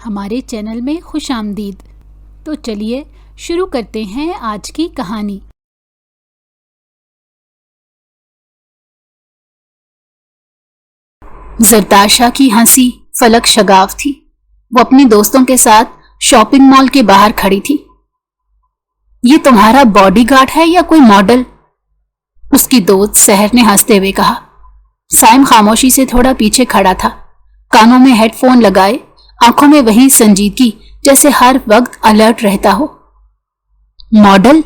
ہمارے چینل میں خوش آمدید۔ تو چلیے شروع کرتے ہیں آج کی کہانی۔ زرتاشا کی ہنسی فلک شگاف تھی۔ وہ اپنی دوستوں کے ساتھ شاپنگ مال کے باہر کھڑی تھی۔ یہ تمہارا باڈی گارڈ ہے یا کوئی ماڈل؟ اس کی دوست سحر نے ہنستے ہوئے کہا۔ سائم خاموشی سے تھوڑا پیچھے کھڑا تھا، کانوں میں ہیڈ فون لگائے، آنکھوں میں وہی سنجیدگی جیسے ہر وقت الرٹ رہتا ہو۔ ماڈل؟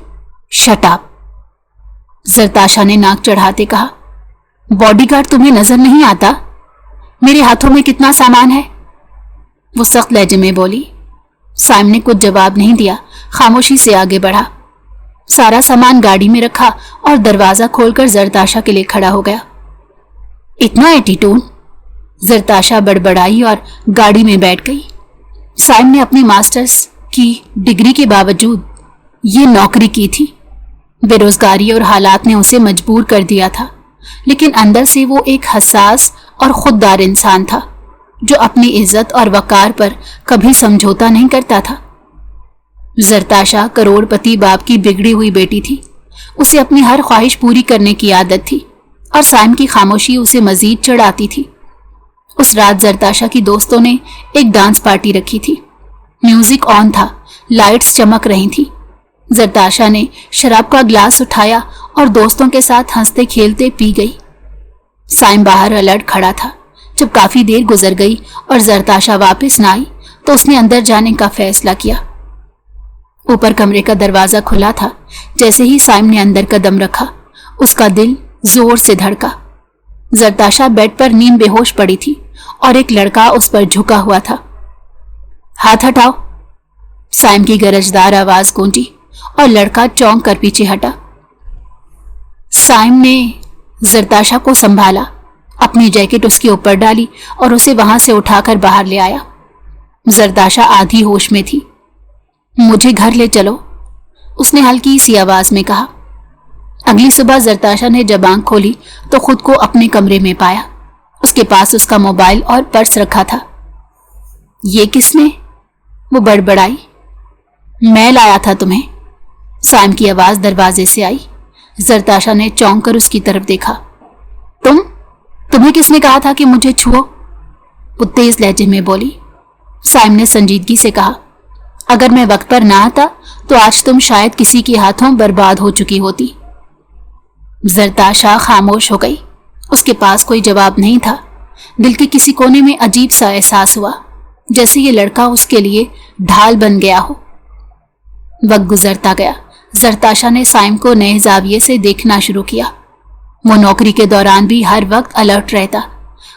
شٹ اپ، زرتاشا نے ناک چڑھاتے کہا۔ باڈی گارڈ تمہیں نظر نہیں آتا؟ میرے ہاتھوں میں کتنا سامان ہے، وہ سخت لہجے میں بولی۔ سائم نے کچھ جواب نہیں دیا، خاموشی سے آگے بڑھا، سارا سامان گاڑی میں رکھا اور دروازہ کھول کر زرتاشا کے لیے کھڑا ہو گیا۔ اتنا ایٹیٹیوڈ؟ زرتاشا بڑبڑائی اور گاڑی میں بیٹھ گئی۔ سائم نے اپنی ماسٹرز کی ڈگری کے باوجود یہ نوکری کی تھی۔ بے روزگاری اور حالات نے اسے مجبور کر دیا تھا، لیکن اندر سے وہ ایک حساس اور خوددار انسان تھا جو اپنی عزت اور وقار پر کبھی سمجھوتا نہیں کرتا تھا۔ زرتاشا کروڑ پتی باپ کی بگڑی ہوئی بیٹی تھی۔ اسے اپنی ہر خواہش پوری کرنے کی عادت تھی اور سائم کی خاموشی اسے مزید چڑھاتی تھی۔ اس رات زرتاشا کی دوستوں نے ایک ڈانس پارٹی رکھی تھی۔ میوزک آن تھا، لائٹس چمک رہی تھی۔ زرتاشا نے شراب کا گلاس اٹھایا اور دوستوں کے ساتھ ہنستے کھیلتے پی گئی۔ سائم باہر الرٹ کھڑا تھا۔ جب کافی دیر گزر گئی اور زرتاشا واپس نہ آئی تو اس نے اندر جانے کا فیصلہ کیا۔ اوپر کمرے کا دروازہ کھلا تھا۔ جیسے ہی سائم نے اندر قدم رکھا، اس کا دل زور سے دھڑکا۔ زرتاشا بیڈ پر نیم بے ہوش پڑی تھی اور ایک لڑکا اس پر جھکا ہوا تھا۔ ہاتھ ہٹاؤ، سائم کی گرجدار آواز گونجی اور لڑکا چونک کر پیچھے ہٹا۔ سائم نے زرتاشا کو سنبھالا، اپنی جیکٹ اس کے اوپر ڈالی اور اسے وہاں سے اٹھا کر باہر لے آیا۔ زرتاشا آدھی ہوش میں تھی۔ مجھے گھر لے چلو، اس نے ہلکی سی آواز میں کہا۔ اگلی صبح زرتاشا نے جب آنکھ کھولی تو خود کو اپنے کمرے میں پایا۔ اس کے پاس اس کا موبائل اور پرس رکھا تھا۔ یہ کس نے؟ وہ بڑبڑائی۔ میں لایا تھا تمہیں، سائم کی آواز دروازے سے آئی۔ زرتاشا نے چونک کر اس کی طرف دیکھا۔ تمہیں کس نے کہا تھا کہ مجھے چھوؤ؟ وہ تیز لہجے میں بولی۔ سائم نے سنجیدگی سے کہا، اگر میں وقت پر نہ آتا تو آج تم شاید کسی کے ہاتھوں برباد ہو چکی ہوتی۔ زرتاشا خاموش ہو گئی۔ اس کے پاس کوئی جواب نہیں تھا۔ دل کے کسی کونے میں عجیب سا احساس ہوا، جیسے یہ لڑکا اس کے لیے ڈھال بن گیا ہو۔ وقت گزرتا گیا۔ زرتاشا نے سائم کو نئے زاویے سے دیکھنا شروع کیا۔ وہ نوکری کے دوران بھی ہر وقت الرٹ رہتا،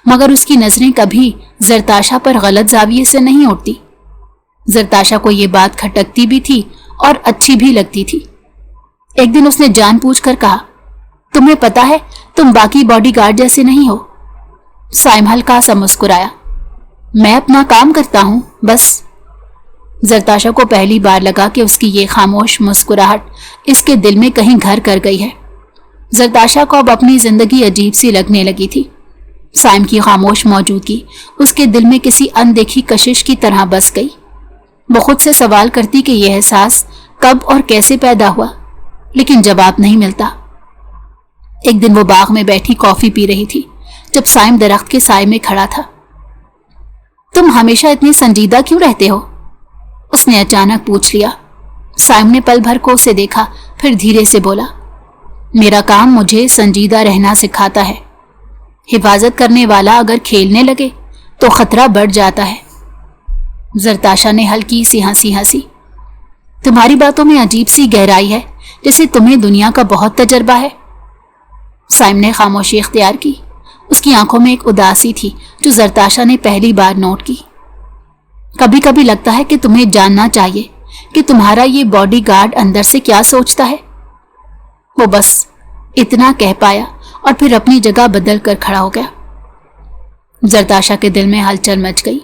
مگر اس کی نظریں کبھی زرتاشا پر غلط زاویے سے نہیں اٹھتی۔ زرتاشا کو یہ بات کھٹکتی بھی تھی اور اچھی بھی لگتی تھی۔ ایک دن اس نے جان پوچھ کر کہا، تمہیں پتا ہے تم باقی باڈی گارڈ جیسے نہیں ہو۔ سائم ہلکا سا مسکرایا۔ میں اپنا کام کرتا ہوں بس۔ زرتاشا کو پہلی بار لگا کہ اس کی یہ خاموش مسکراہٹ اس کے دل میں کہیں گھر کر گئی ہے۔ زرتاشا کو اب اپنی زندگی عجیب سی لگنے لگی تھی۔ سائم کی خاموش موجودگی اس کے دل میں کسی اندیکھی کشش کی طرح بس گئی۔ وہ خود سے سوال کرتی کہ یہ احساس کب اور کیسے پیدا ہوا، لیکن جواب نہیں ملتا۔ ایک دن وہ باغ میں بیٹھی کافی پی رہی تھی جب سائم درخت کے سائے میں کھڑا تھا۔ تم ہمیشہ اتنی سنجیدہ کیوں رہتے ہو؟ اس نے اچانک پوچھ لیا۔ سائم نے پل بھر کو اسے دیکھا، پھر دھیرے سے بولا، میرا کام مجھے سنجیدہ رہنا سکھاتا ہے۔ حفاظت کرنے والا اگر کھیلنے لگے تو خطرہ بڑھ جاتا ہے۔ زرتاشا نے ہلکی سی ہنسی ہنسی۔ تمہاری باتوں میں عجیب سی گہرائی ہے، جیسے تمہیں دنیا کا بہت تجربہ ہے۔ سائم نے خاموشی اختیار کی۔ اس کی آنکھوں میں ایک اداسی تھی جو زرتاشا نے پہلی بار نوٹ کی۔ کبھی کبھی لگتا ہے کہ تمہیں جاننا چاہیے کہ تمہارا یہ باڈی گارڈ اندر سے کیا سوچتا ہے۔ وہ بس اتنا کہہ پایا اور پھر اپنی جگہ بدل کر کھڑا ہو گیا۔ زرتاشا کے دل میں ہلچل مچ گئی۔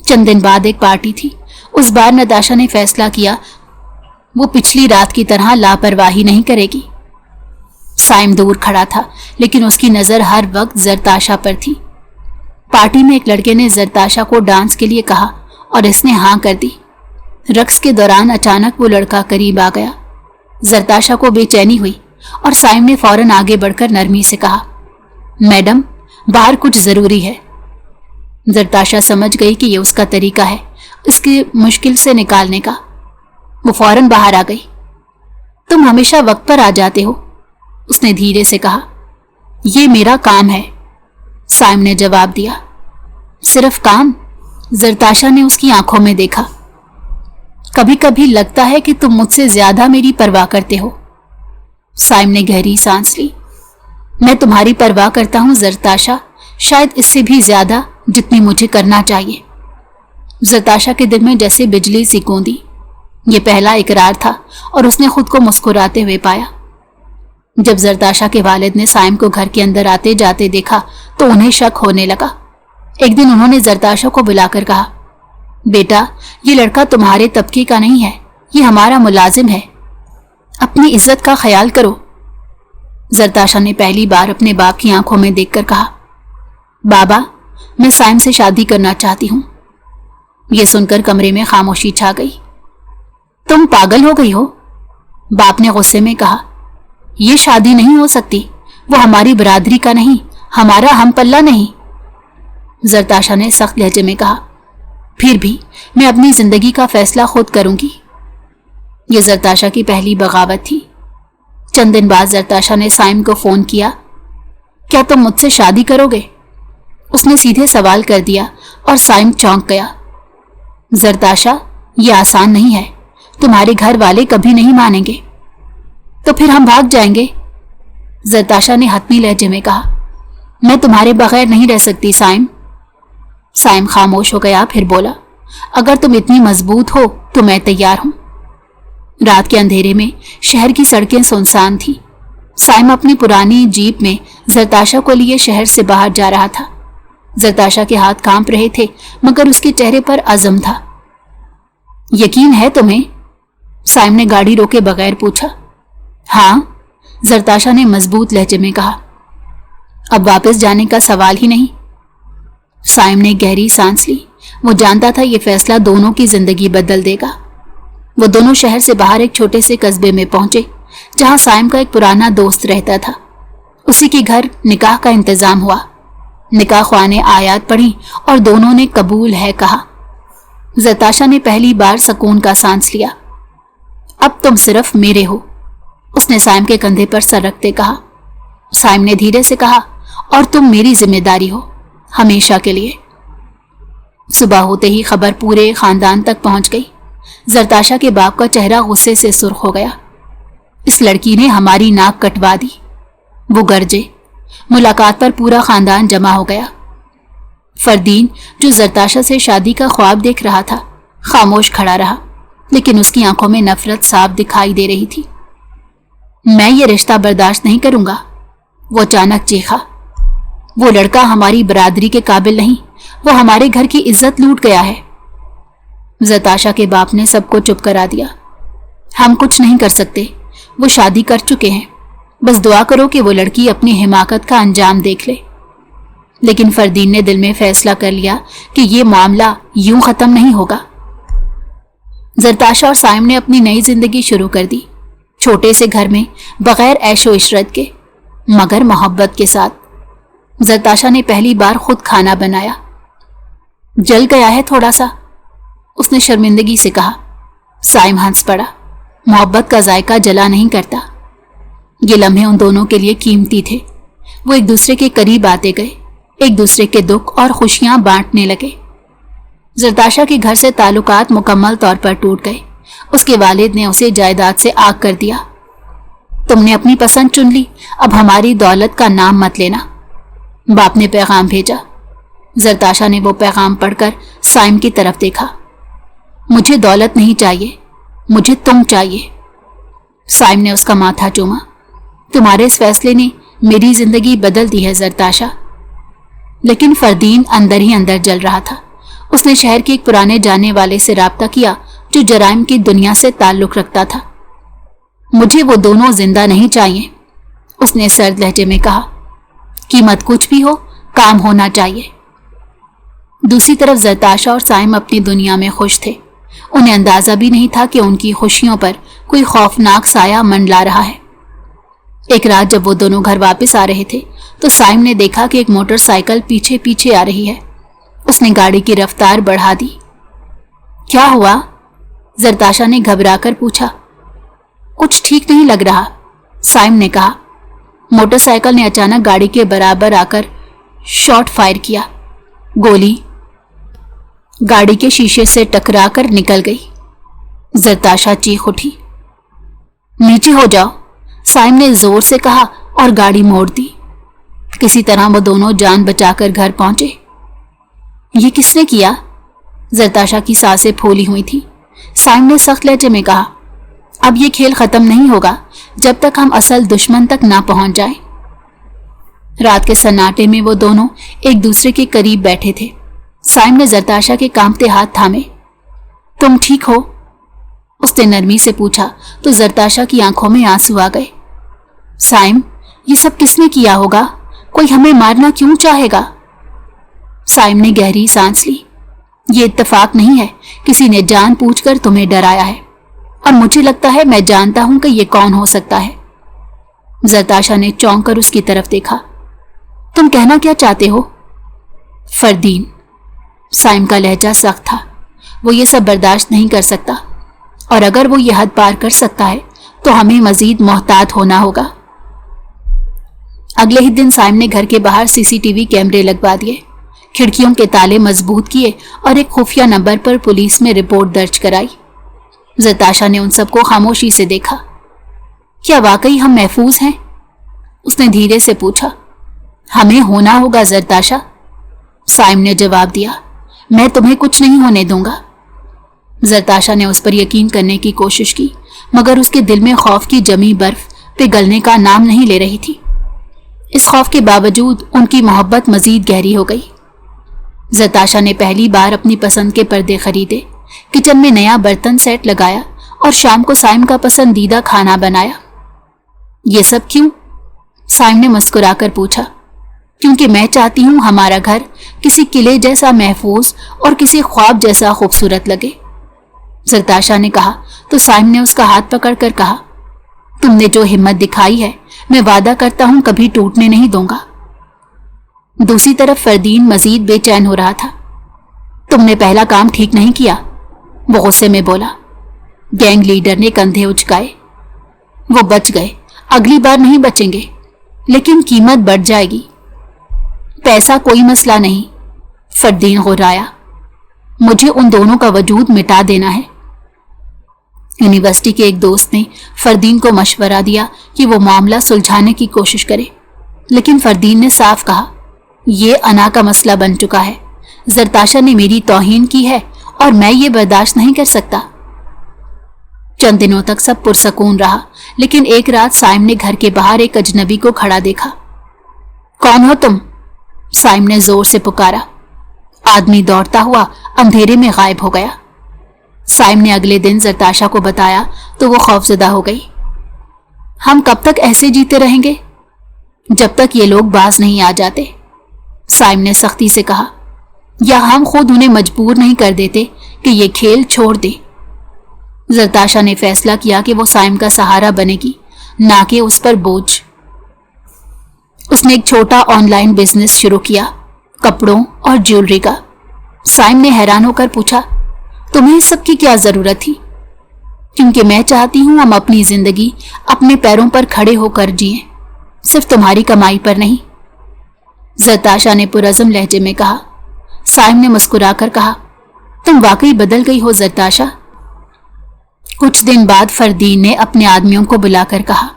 چند دن بعد ایک پارٹی تھی۔ اس بار نتاشا نے فیصلہ کیا وہ پچھلی رات کی طرح لاپرواہی نہیں کرے گی۔ سائم دور کھڑا تھا، لیکن اس کی نظر ہر وقت زرتاشا پر تھی۔ پارٹی میں ایک لڑکے نے زرتاشا کو ڈانس کے لیے کہا और इसने हाँ कर दी। रक्स के दौरान अचानक वो लड़का करीब आ गया। जरताशा को बेचैनी हुई और साइम ने फौरन आगे बढ़कर नरमी से कहा, मैडम, बाहर कुछ जरूरी है। जरताशा समझ गई कि ये उसका तरीका है इसकी मुश्किल से निकालने का। वो फौरन बाहर आ गई। तुम हमेशा वक्त पर आ जाते हो, उसने धीरे से कहा। ये मेरा काम है, साइम ने जवाब दिया। सिर्फ काम? जरताशा ने उसकी आंखों में देखा। कभी कभी लगता है कि तुम मुझसे ज्यादा मेरी परवाह करते हो। साइम ने गहरी सांस ली। मैं तुम्हारी परवाह करता हूं जरताशा, शायद इससे भी ज्यादा जितनी मुझे करना चाहिए। जरताशा के दिल में जैसे बिजली सी गूंदी। ये पहला इकरार था और उसने खुद को मुस्कुराते हुए पाया। जब जरताशा के वालिद ने साइम को घर के अंदर आते जाते देखा तो उन्हें शक होने लगा। एक दिन उन्होंने जरताशा को बुलाकर कहा, बेटा, ये लड़का तुम्हारे तबके का नहीं है, ये हमारा मुलाजिम है, अपनी इज्जत का ख्याल करो। जरताशा ने पहली बार अपने बाप की आंखों में देखकर कहा, बाबा, मैं साइम से शादी करना चाहती हूं। यह सुनकर कमरे में खामोशी छा गई। तुम पागल हो गई हो? बाप ने गुस्से में कहा। यह शादी नहीं हो सकती, वो हमारी बरादरी का नहीं, हमारा हम पल्ला नहीं। जरताशा ने सख्त लहजे में कहा, फिर भी मैं अपनी जिंदगी का फैसला खुद करूंगी। यह जरताशा की पहली बगावत थी। चंद दिन बाद जरताशा ने साइम को फोन किया। क्या तुम मुझसे शादी करोगे? उसने सीधे सवाल कर दिया और साइम चौंक गया। जरताशा, ये आसान नहीं है, तुम्हारे घर वाले कभी नहीं मानेंगे। तो फिर हम भाग जाएंगे, जरताशा ने हतमी लहजे में कहा। मैं तुम्हारे बगैर नहीं रह सकती साइम। साइम खामोश हो गया, फिर बोला, अगर तुम इतनी मजबूत हो तो मैं तैयार हूं। रात के अंधेरे में शहर की सड़कें सुनसान थी। साइम अपनी पुरानी जीप में जरताशा को लिए शहर से बाहर जा रहा था। जरताशा के हाथ कांप रहे थे मगर उसके चेहरे पर अज़म था। यकीन है तुम्हें? साइम ने गाड़ी रोके बगैर पूछा। हाँ, जरताशा ने मजबूत लहजे में कहा। अब वापस जाने का सवाल ही नहीं। साइम ने गहरी सांस ली। वो जानता था यह फैसला दोनों की जिंदगी बदल देगा। वो दोनों शहर से बाहर एक छोटे से कस्बे में पहुंचे जहां साइम का एक पुराना दोस्त रहता था। उसी के घर निकाह का इंतजाम हुआ। निकाह ख्वाह ने आयात पढ़ी और दोनों ने कबूल है कहा। जरताशा ने पहली बार सुकून का सांस लिया। अब तुम सिर्फ मेरे हो, उसने साइम के कंधे पर सर रखते कहा। साइम ने धीरे से कहा, और तुम मेरी जिम्मेदारी हो, हमेशा के लिए। सुबह होते ही खबर पूरे खानदान तक पहुंच गई। जरताशा के बाप का चेहरा गुस्से से सुर्ख हो गया। इस लड़की ने हमारी नाक कटवा दी, वो गरजे। मुलाकात पर पूरा खानदान जमा हो गया। फरदीन, जो जरताशा से शादी का ख्वाब देख रहा था, खामोश खड़ा रहा, लेकिन उसकी आंखों में नफरत साफ दिखाई दे रही थी। मैं ये रिश्ता बर्दाश्त नहीं करूंगा, वो अचानक चीखा। वो लड़का हमारी बरादरी के काबिल नहीं, वो हमारे घर की इज्जत लूट गया है। जरताशा के बाप ने सबको चुप करा दिया। हम कुछ नहीं कर सकते, वो शादी कर चुके हैं, बस दुआ करो कि वो लड़की अपनी हिमाकत का अंजाम देख ले। लेकिन फरदीन ने दिल में फैसला कर लिया कि ये मामला यूं खत्म नहीं होगा। जरताशा और साइम ने अपनी नई जिंदगी शुरू कर दी, छोटे से घर में, बगैर ऐशो इशरत के, मगर मोहब्बत के साथ। जरताशा ने पहली बार खुद खाना बनाया। जल गया है थोड़ा सा, उसने शर्मिंदगी से कहा। साइम हंस पड़ा। मोहब्बत का जायका जला नहीं करता। ये लम्हे उन दोनों के लिए कीमती थे। वो एक दूसरे के करीब आते गए, एक दूसरे के दुख और खुशियां बांटने लगे। जरताशा के घर से ताल्लुकात मुकम्मल तौर पर टूट गए। उसके वालिद ने उसे जायदाद से आग कर दिया। तुमने अपनी पसंद चुन ली, अब हमारी दौलत का नाम मत लेना, बाप ने पैगाम भेजा। जरताशा ने वो पैगाम पढ़कर साइम की तरफ देखा। मुझे दौलत नहीं चाहिए, मुझे तुम चाहिए। साइम ने उसका माथा चूमा। तुम्हारे इस फैसले ने मेरी जिंदगी बदल दी है जरताशा। लेकिन फरदीन अंदर ही अंदर जल रहा था। उसने शहर के एक पुराने जाने वाले से राब्ता किया जो जराइम की दुनिया से ताल्लुक रखता था। मुझे वो दोनों जिंदा नहीं चाहिए, उसने सर्द लहजे में कहा। कीमत कुछ भी हो, काम होना चाहिए। دوسری طرف زرتاشا اور سائم اپنی دنیا میں خوش تھے. انہیں اندازہ بھی نہیں تھا کہ ان کی خوشیوں پر کوئی خوفناک سایہ منڈلا رہا ہے. ایک رات جب وہ دونوں گھر واپس آ رہے تھے تو سائم نے دیکھا کہ ایک موٹر سائیکل پیچھے پیچھے آ رہی ہے. اس نے گاڑی کی رفتار بڑھا دی. کیا ہوا؟ زرتاشا نے گھبرا کر پوچھا. کچھ ٹھیک نہیں لگ رہا، سائم نے کہا. موٹر سائیکل نے اچانک گاڑی کے برابر آ کر شاٹ فائر کیا. گولی گاڑی کے شیشے سے ٹکرا کر نکل گئی. زرتاشا چیخ اٹھی. نیچے ہو جاؤ، سائم نے زور سے کہا اور گاڑی موڑ دی. کسی طرح وہ دونوں جان بچا کر گھر پہنچے. یہ کس نے کیا؟ زرتاشا کی سانسیں پھولی ہوئی تھی. سائم نے سخت لہجے میں کہا. اب یہ کھیل ختم نہیں ہوگا جب تک ہم اصل دشمن تک نہ پہنچ جائیں. رات کے سناٹے میں وہ دونوں ایک دوسرے کے قریب بیٹھے تھے. سائم نے زرتاشا کے کانپتے ہاتھ تھامے. تم ٹھیک ہو؟ اس نے نرمی سے پوچھا تو زرتاشا کی آنکھوں میں آنسو آ گئے. سائم، یہ سب کس نے کیا ہوگا؟ کوئی ہمیں مارنا کیوں چاہے گا؟ سائم نے گہری سانس لی. یہ اتفاق نہیں ہے، کسی نے جان پوچھ کر تمہیں ڈرایا ہے، اور مجھے لگتا ہے میں جانتا ہوں کہ یہ کون ہو سکتا ہے. زرتاشا نے چونک کر اس کی طرف دیکھا. تم کہنا کیا چاہتے ہو؟ فردین. سائم کا لہجہ سخت تھا. وہ یہ سب برداشت نہیں کر سکتا، اور اگر وہ یہ حد پار کر سکتا ہے تو ہمیں مزید محتاط ہونا ہوگا. اگلے ہی دن سائم نے گھر کے باہر CCTV کیمرے لگوا دیے، کھڑکیوں کے تالے مضبوط کیے اور ایک خفیہ نمبر پر پولیس میں رپورٹ درج کرائی. زرتاشا نے ان سب کو خاموشی سے دیکھا. کیا واقعی ہم محفوظ ہیں؟ اس نے دھیرے سے پوچھا. ہمیں ہونا ہوگا زرتاشا، سائم نے جواب دیا. میں تمہیں کچھ نہیں ہونے دوں گا. زرتاشا نے اس پر یقین کرنے کی کوشش کی، مگر اس کے دل میں خوف کی جمی برف پگھلنے کا نام نہیں لے رہی تھی. اس خوف کے باوجود ان کی محبت مزید گہری ہو گئی. زرتاشا نے پہلی بار اپنی پسند کے پردے خریدے، کچن میں نیا برتن سیٹ لگایا اور شام کو سائم کا پسندیدہ کھانا بنایا. یہ سب کیوں؟ سائم نے مسکرا کر پوچھا. کیونکہ میں چاہتی ہوں ہمارا گھر کسی قلعے جیسا محفوظ اور کسی خواب جیسا خوبصورت لگے. زرتاشا نے کہا تو سائم نے اس کا ہاتھ پکڑ کر کہا. تم نے جو ہمت دکھائی ہے میں وعدہ کرتا ہوں کبھی ٹوٹنے نہیں دوں گا. دوسری طرف فردین مزید بے چین ہو رہا تھا. تم نے پہلا کام ٹھیک نہیں کیا، وہ غصے میں بولا. گینگ لیڈر نے کندھے اچکائے. وہ بچ گئے، اگلی بار نہیں بچیں گے، لیکن قیمت بڑھ جائے گی. پیسہ کوئی مسئلہ نہیں، فردین غرایا. مجھے ان دونوں کا وجود مٹا دینا ہے. یونیورسٹی کے ایک دوست نے فردین کو مشورہ دیا کہ وہ معاملہ سلجھانے کی کوشش کرے، لیکن فردین نے صاف کہا یہ انا کا مسئلہ بن چکا ہے. زرتاشا نے میری توہین کی ہے اور میں یہ برداشت نہیں کر سکتا. چند دنوں تک سب پرسکون رہا، لیکن ایک رات سائم نے گھر کے باہر ایک اجنبی کو کھڑا دیکھا. کون ہو تم؟ سائم نے زور سے پکارا. آدمی دوڑتا ہوا اندھیرے میں غائب ہو گیا. سائم نے اگلے دن زرتاشا کو بتایا تو وہ خوفزدہ ہو گئی. ہم کب تک ایسے جیتے رہیں گے؟ جب تک یہ لوگ باز نہیں آ جاتے، سائم نے سختی سے کہا. یا ہم خود انہیں مجبور نہیں کر دیتے کہ یہ کھیل چھوڑ دیں. زرتاشا نے فیصلہ کیا کہ وہ سائم کا سہارا بنے گی، نہ کہ اس پر بوجھ. اس نے ایک چھوٹا آن لائن بزنس شروع کیا، کپڑوں اور جیولری کا. سائم نے حیران ہو کر پوچھا. تمہیں اس سب کی کیا ضرورت تھی؟ کیونکہ میں چاہتی ہوں ہم اپنی زندگی اپنے پیروں پر کھڑے ہو کر جئیں، صرف تمہاری کمائی پر نہیں، زرتاشا نے پرعزم لہجے میں کہا. سائم نے مسکرا کر کہا. تم واقعی بدل گئی ہو زرتاشا. کچھ دن بعد فردین نے اپنے آدمیوں کو بلا کر کہا.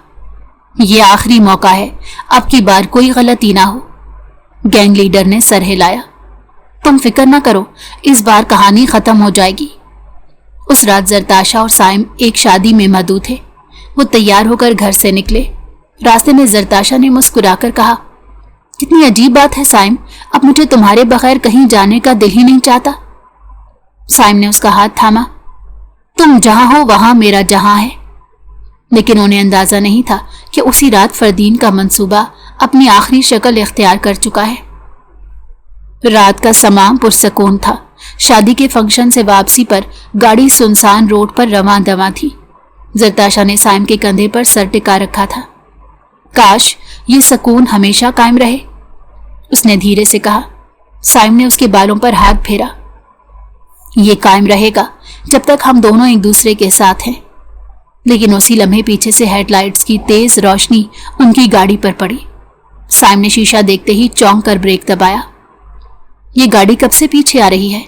یہ آخری موقع ہے، اب کی بار کوئی غلطی نہ ہو. گینگ لیڈر نے سر ہلایا. تم فکر نہ کرو، اس بار کہانی ختم ہو جائے گی. اس رات زرتاشا اور سائم ایک شادی میں مدعو تھے. وہ تیار ہو کر گھر سے نکلے. راستے میں زرتاشا نے مسکرا کر کہا. کتنی عجیب بات ہے سائم، اب مجھے تمہارے بغیر کہیں جانے کا دل ہی نہیں چاہتا. سائم نے اس کا ہاتھ تھاما. تم جہاں ہو وہاں میرا جہاں ہے. لیکن انہیں اندازہ نہیں تھا کہ اسی رات فردین کا منصوبہ اپنی آخری شکل اختیار کر چکا ہے. रात का समा पुरसकून था। शादी के फंक्शन से वापसी पर गाड़ी सुनसान रोड पर रवां दवां थी। जरताशा ने साइम के कंधे पर सर टिका रखा था। काश ये सुकून हमेशा कायम रहे, उसने धीरे से कहा। साइम ने उसके बालों पर हाथ फेरा। ये कायम रहेगा जब तक हम दोनों एक दूसरे के साथ हैं। लेकिन उसी लम्हे पीछे से हेडलाइट्स की तेज रोशनी उनकी गाड़ी पर पड़ी। साइम ने शीशा देखते ही चौंक कर ब्रेक दबाया। ये गाड़ी कब से पीछे आ रही है?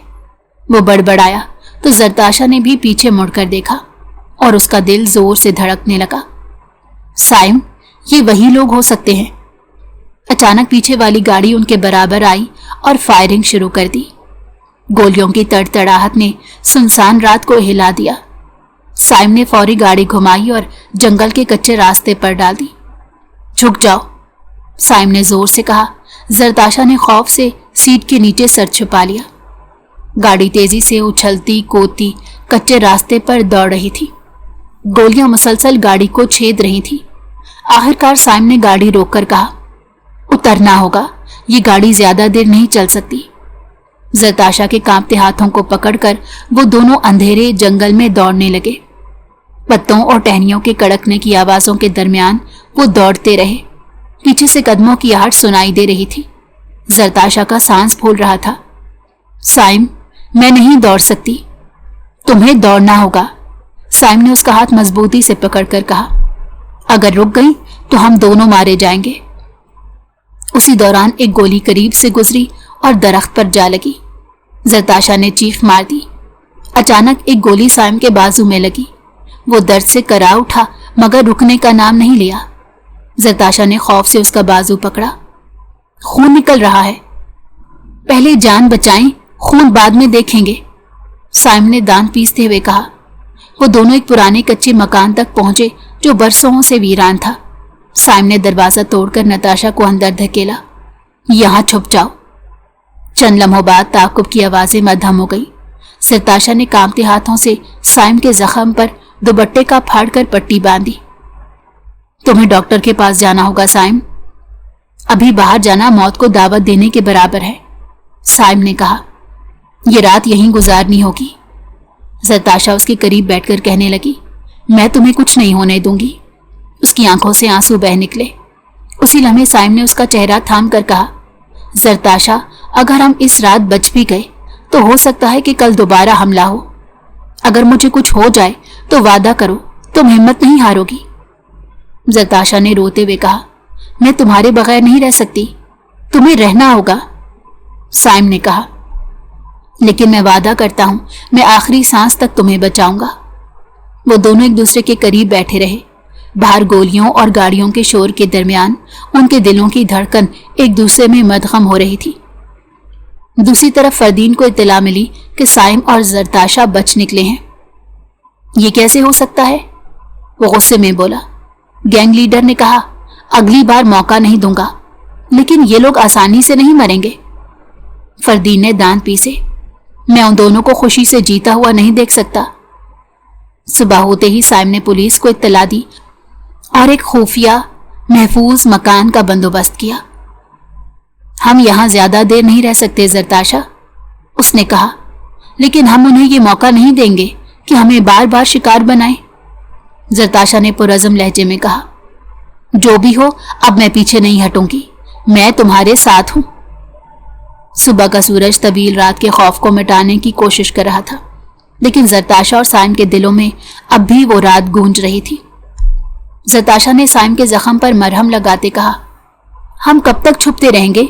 वो बड़बड़ाया तो जरताशा ने भी पीछे मुड़कर देखा और उसका दिल जोर से धड़कने लगा। साइम, ये वही लोग हो सकते हैं। अचानक पीछे वाली गाड़ी उनके बराबर आई और फायरिंग शुरू कर दी। गोलियों की तड़तड़ाहट ने सुनसान रात को हिला दिया। साइम ने फौरी गाड़ी घुमाई और जंगल के कच्चे रास्ते पर डाल दी। झुक जाओ, साइम ने जोर से कहा। जरताशा ने खौफ से सीट के नीचे सर छुपा लिया। गाड़ी तेजी से उछलती कूदती कच्चे रास्ते पर दौड़ रही थी। गोलियां मुसलसल गाड़ी को छेद रही थी। आखिरकार साइम ने गाड़ी रोककर कहा, उतरना होगा, ये गाड़ी ज्यादा देर नहीं चल सकती। जरताशा के कांपते हाथों को पकड़कर वो दोनों अंधेरे जंगल में दौड़ने लगे। पत्तों और टहनियों के कड़कने की आवाजों के दरमियान वो दौड़ते रहे। पीछे से कदमों की आहट सुनाई दे रही थी। जरताशा का सांस फूल रहा था। साइम, मैं नहीं दौड़ सकती, तुम्हें दौड़ना होगा। साइम ने उसका हाथ मजबूती से पकड़कर कहा, अगर रुक गई तो हम दोनों मारे जाएंगे। उसी दौरान एक गोली करीब से गुजरी और दरख्त पर जा लगी। जरताशा ने चीख मार दी। अचानक एक गोली साइम के बाजू में लगी। वो दर्द से करा उठा मगर रुकने का नाम नहीं लिया। जरताशा ने खौफ से उसका बाजू पकड़ा। खून निकल रहा है, पहले जान बचाएं, खून बाद में देखेंगे, साइम ने दांत पीसते हुए कहा। वो दोनों एक पुराने कच्चे मकान तक पहुंचे जो बरसों से वीरान था। साइम ने दरवाजा तोड़कर नताशा को अंदर धकेला। यहां छुप जाओ। चंद लम्हों बाद ताकुब की आवाजें मध्यम हो गई। जरताशा ने कांपते हाथों से साइम के जख्म पर दुपट्टे का फाड़कर पट्टी बांधी। तुम्हें डॉक्टर के पास जाना होगा साइम, अभी बाहर जाना मौत को दावत देने के बराबर है, साइम ने कहा। यह रात यहीं गुजारनी होगी। जरताशा उसके करीब बैठकर कहने लगी, मैं तुम्हें कुछ नहीं होने दूंगी। उसकी आंखों से आंसू बह निकले। उसी लम्हे साइम ने उसका चेहरा थाम कर कहा, जरताशा, अगर हम इस रात बच भी गए तो हो सकता है कि कल दोबारा हमला हो। अगर मुझे कुछ हो जाए तो वादा करो तुम हिम्मत नहीं हारोगी। जरताशा ने रोते हुए कहा, मैं तुम्हारे बगैर नहीं रह सकती, तुम्हें रहना होगा। साइम ने कहा, लेकिन मैं वादा करता हूं मैं आखिरी सांस तक तुम्हें बचाऊंगा। वो दोनों एक दूसरे के करीब बैठे रहे। बाहर गोलियों और गाड़ियों के शोर के दरमियान उनके दिलों की धड़कन एक दूसरे में मदगम हो रही थी। दूसरी तरफ फरदीन को इत्तला मिली कि साइम और जरताशा बच निकले हैं। ये कैसे हो सकता है? वो गुस्से में बोला। गैंग लीडर ने कहा, अगली बार मौका नहीं दूंगा, लेकिन ये लोग आसानी से नहीं मरेंगे। फरदीन ने दांत पीसे। मैं उन दोनों को खुशी से जीता हुआ नहीं देख सकता। सुबह होते ही साइम ने पुलिस को इत्तला दी और एक खुफिया महफूज मकान का बंदोबस्त किया। हम यहां ज्यादा देर नहीं रह सकते जरताशा, उसने कहा, लेकिन हम उन्हें ये मौका नहीं देंगे कि हमें बार बार शिकार बनाएं। जरताशा ने पुरअज़्म लहजे में कहा, जो भी हो अब मैं पीछे नहीं हटूंगी, मैं तुम्हारे साथ हूं। सुबह का सूरज तवील रात के खौफ को मिटाने की कोशिश कर रहा था, लेकिन जरताशा और साइम के दिलों में अब भी वो रात गूंज रही थी। जरताशा ने साइम के जख्म पर मरहम लगाते कहा, हम कब तक छुपते रहेंगे,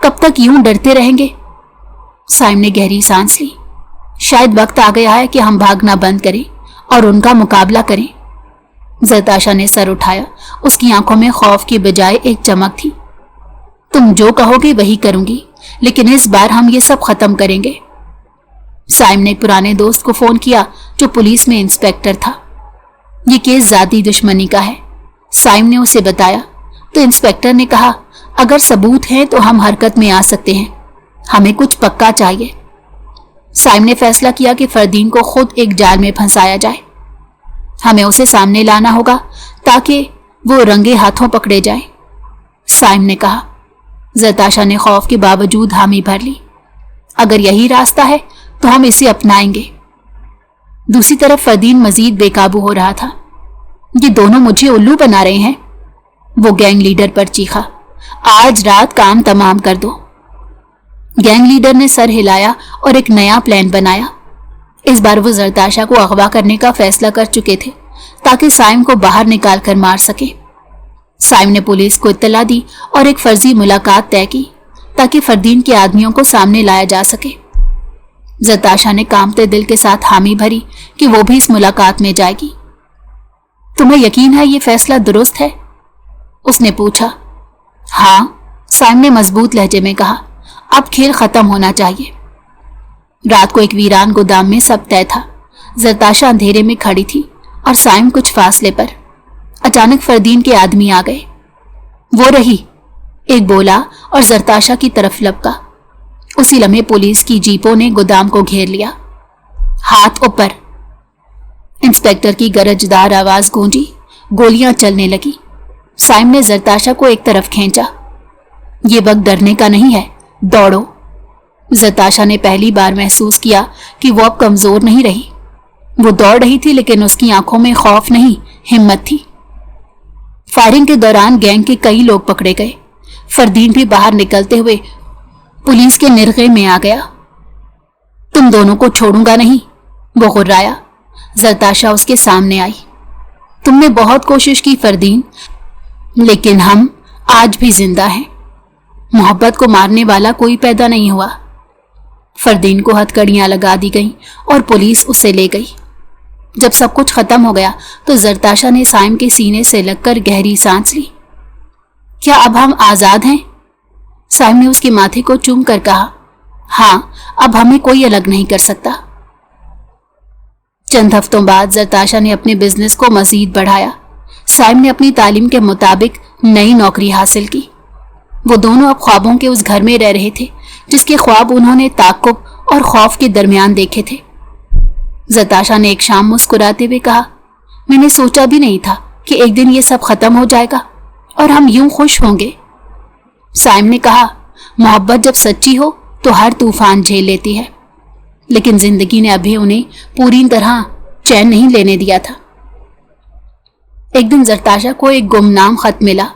कब तक यूं डरते रहेंगे? साइम ने गहरी सांस ली। शायद वक्त आ गया है कि हम भागना बंद करें और उनका मुकाबला करें। जरताशा ने सर उठाया। उसकी आंखों में खौफ की बजाय एक चमक थी। तुम जो कहोगे वही करूंगी, लेकिन इस बार हम ये सब खत्म करेंगे। साइम ने एक पुराने दोस्त को फोन किया जो पुलिस में इंस्पेक्टर था। ये केस जाती दुश्मनी का है, साइम ने उसे बताया। तो इंस्पेक्टर ने कहा, अगर सबूत हैं तो हम हरकत में आ सकते हैं, हमें कुछ पक्का चाहिए। साइम ने फैसला किया कि फरदीन को खुद एक जाल में फंसाया जाए। हमें उसे सामने लाना होगा ताकि वो रंगे हाथों पकड़े जाए, साइम ने कहा। जरताशा ने खौफ के बावजूद हामी भर ली। अगर यही रास्ता है तो हम इसे अपनाएंगे। दूसरी तरफ फरदीन मजीद बेकाबू हो रहा था। ये दोनों मुझे उल्लू बना रहे हैं, वो गैंग लीडर पर चीखा। आज रात काम तमाम कर दो। गैंग लीडर ने सर हिलाया और एक नया प्लान बनाया। इस बार वो जरताशा को अगवा करने का फैसला कर चुके थे ताकि साइम को बाहर निकाल कर मार सके। साइम ने पुलिस को इत्तला दी और एक फर्जी मुलाकात तय की ताकि फरदीन के आदमियों को सामने लाया जा सके। जरताशा ने कांपते दिल के साथ हामी भरी कि वो भी इस मुलाकात में जाएगी। तुम्हें यकीन है ये फैसला दुरुस्त है? उसने पूछा। हाँ, साइम ने मजबूत लहजे में कहा। अब खेल खत्म होना चाहिए। रात को एक वीरान गोदाम में सब तय था। जरताशा अंधेरे में खड़ी थी और साइम कुछ फासले पर। अचानक फरदीन के आदमी आ गए। वो रही, एक बोला और जरताशा की तरफ लपका। उसी लम्हे पुलिस की जीपों ने गोदाम को घेर लिया। हाथ ऊपर, इंस्पेक्टर की गरजदार आवाज गूंजी। गोलियां चलने लगी। साइम ने जरताशा को एक तरफ खींचा। ये वक्त डरने का नहीं है, दौड़ो। जरताशा ने पहली बार महसूस किया कि वो अब कमजोर नहीं रही। वो दौड़ रही थी लेकिन उसकी आंखों में खौफ नहीं, हिम्मत थी। फायरिंग के दौरान गैंग के कई लोग पकड़े गए। फरदीन भी बाहर निकलते हुए पुलिस के निर्गे में आ गया। तुम दोनों को छोड़ूंगा नहीं, वो गुर्राया। जरताशा उसके सामने आई। तुमने बहुत कोशिश की फरदीन, लेकिन हम आज भी जिंदा हैं। मोहब्बत को मारने वाला कोई पैदा नहीं हुआ। फरदीन को हथकड़ियां लगा दी गईं और पुलिस उसे ले गई। जब सब कुछ खत्म हो गया तो जरताशा ने साइम के सीने से लगकर गहरी सांस ली। क्या अब हम आजाद हैं? साइम ने उसके माथे को चूम कर कहा। हाँ, अब हमें कोई अलग नहीं कर सकता। चंद हफ्तों बाद जरताशा ने अपने बिजनेस को मजीद बढ़ाया। साइम ने अपनी तालीम के मुताबिक नई नौकरी हासिल की। वो दोनों अब ख्वाबों के उस घर में रह रहे थे जिसके ख्वाब उन्होंने ताक़ुब और खौफ के दरमियान देखे थे। जरताशा ने एक शाम मुस्कुराते हुए कहा, मैंने सोचा भी नहीं था कि एक दिन ये सब खत्म हो जाएगा और हम यूं खुश होंगे। साइम ने कहा, मोहब्बत जब सच्ची हो तो हर तूफान झेल लेती है, लेकिन जिंदगी ने अभी उन्हें पूरी तरह चैन नहीं लेने दिया था। एक दिन जरताशा को एक गुमनाम खत मिला।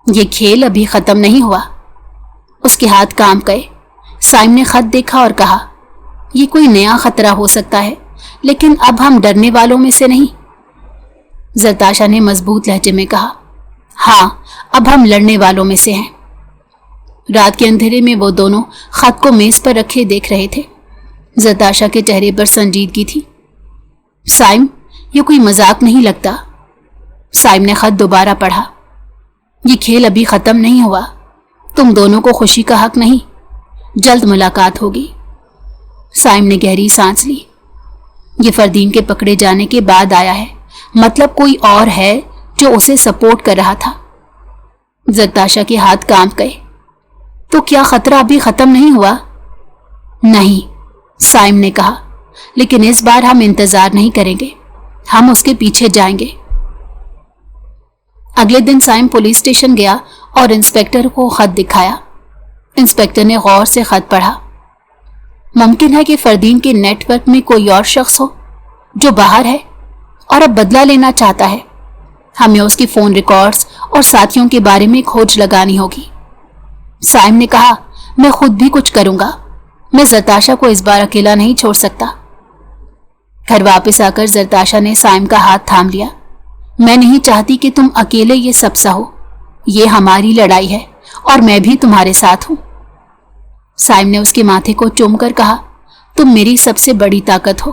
ये खेल अभी खत्म नहीं हुआ। उसके हाथ कांप गए। साइम ने खत देखा और कहा, ये कोई नया खतरा हो सकता है, लेकिन अब हम डरने वालों में से नहीं। जरताशा ने मजबूत लहजे में कहा, हाँ, अब हम लड़ने वालों में से हैं। रात के अंधेरे में वो दोनों खत को मेज पर रखे देख रहे थे। जरताशा के चेहरे पर संजीदगी थी। साइम, ये कोई मजाक नहीं लगता। साइम ने खत दोबारा पढ़ा। ये खेल अभी खत्म नहीं हुआ। तुम दोनों को खुशी का हक नहीं, जल्द मुलाकात होगी। साइम ने गहरी सांस ली। ये फरदीन के पकड़े जाने के बाद आया है, मतलब कोई और है जो उसे सपोर्ट कर रहा था। जरताशा के हाथ कांप गए। तो क्या खतरा अभी खत्म नहीं हुआ? नहीं, साइम ने कहा, लेकिन इस बार हम इंतजार नहीं करेंगे, हम उसके पीछे जाएंगे। अगले दिन साइम पुलिस स्टेशन गया और इंस्पेक्टर को खत दिखाया। इंस्पेक्टर ने गौर से खत पढ़ा। मुमकिन है कि फरदीन के नेटवर्क में कोई और शख्स हो जो बाहर है और अब बदला लेना चाहता है। हमें उसके फोन रिकॉर्ड्स और साथियों के बारे में खोज लगानी होगी। साइम ने कहा, मैं खुद भी कुछ करूंगा। मैं जरताशा को इस बार अकेला नहीं छोड़ सकता। घर वापस आकर जरताशा ने साइम का हाथ थाम लिया। मैं नहीं चाहती कि तुम अकेले ये सब सहो। ये हमारी लड़ाई है और मैं भी तुम्हारे साथ हूं। साइम ने उसके माथे को चूमकर कहा, तुम मेरी सबसे बड़ी ताकत हो।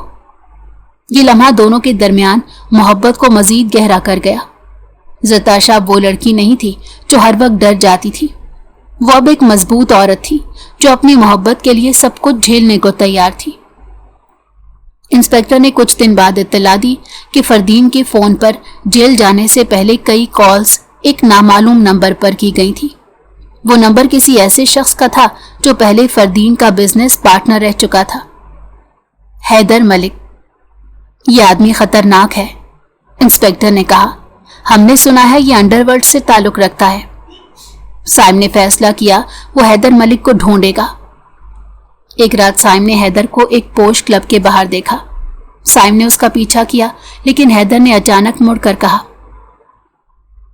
ये लम्हा दोनों के दरमियान मोहब्बत को मजीद गहरा कर गया। जरताशा वो लड़की नहीं थी जो हर वक्त डर जाती थी। वो अब एक मजबूत औरत थी जो अपनी मोहब्बत के लिए सब कुछ झेलने को तैयार थी। इंस्पेक्टर ने कुछ दिन बाद इत्तला दी कि फरदीन के फोन पर जेल जाने से पहले कई कॉल्स एक नामालूम नंबर पर की गई थी। वो नंबर किसी ऐसे शख्स का था जो पहले फरदीन का बिजनेस पार्टनर रह चुका था, हैदर मलिक। ये आदमी खतरनाक है, इंस्पेक्टर ने कहा। हमने सुना है ये अंडरवर्ल्ड से ताल्लुक रखता है। साइम ने फैसला किया वो हैदर मलिक को ढूंढेगा। ایک رات سائم نے حیدر کو ایک پوش کلب کے باہر دیکھا۔ سائم نے اس کا پیچھا کیا، لیکن حیدر نے اچانک مڑ کر کہا،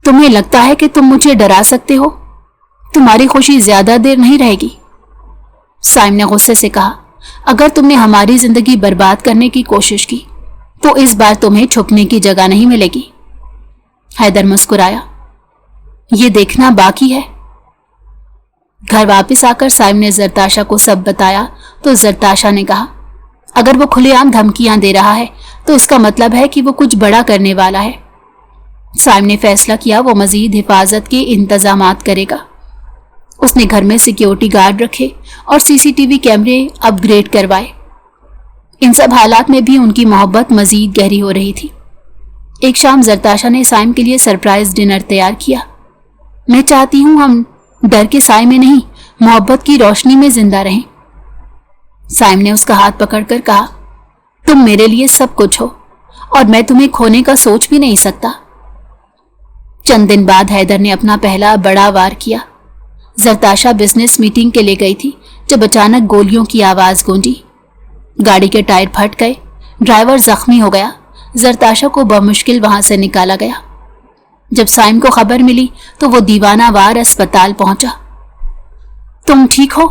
تمہیں لگتا ہے کہ تم مجھے ڈرا سکتے ہو؟ تمہاری خوشی زیادہ دیر نہیں رہے گی۔ سائم نے غصے سے کہا، اگر تم نے ہماری زندگی برباد کرنے کی کوشش کی تو اس بار تمہیں چھپنے کی جگہ نہیں ملے گی۔ حیدر مسکرایا، یہ دیکھنا باقی ہے۔ گھر واپس آ کر سائم نے زرتاشا کو سب بتایا تو زرتاشا نے کہا، اگر وہ کھلے عام دھمکیاں دے رہا ہے تو اس کا مطلب ہے کہ وہ کچھ بڑا کرنے والا ہے۔ سائم نے فیصلہ کیا وہ مزید حفاظت کے انتظامات کرے گا۔ اس نے گھر میں سیکیورٹی گارڈ رکھے اور سی سی ٹی وی کیمرے اپ گریڈ کروائے۔ ان سب حالات میں بھی ان کی محبت مزید گہری ہو رہی تھی۔ ایک شام زرتاشا نے سائم کے لیے سرپرائز ڈنر تیار کیا۔ میں چاہتی ہوں ہم ڈر کے سائے میں نہیں، محبت کی روشنی میں زندہ رہیں۔ سائم نے اس کا ہاتھ پکڑ کر کہا، تم میرے لیے سب کچھ ہو اور میں تمہیں کھونے کا سوچ بھی نہیں سکتا۔ چند دن بعد حیدر نے اپنا پہلا بڑا وار کیا۔ زرتاشا بزنس میٹنگ کے لیے گئی تھی جب اچانک گولیوں کی آواز گونجی۔ گاڑی کے ٹائر پھٹ گئے، ڈرائیور زخمی ہو گیا۔ زرتاشا کو بمشکل وہاں سے نکالا گیا۔ جب سائم کو خبر ملی تو وہ دیوانہ وار اسپتال پہنچا۔ تم ٹھیک ہو؟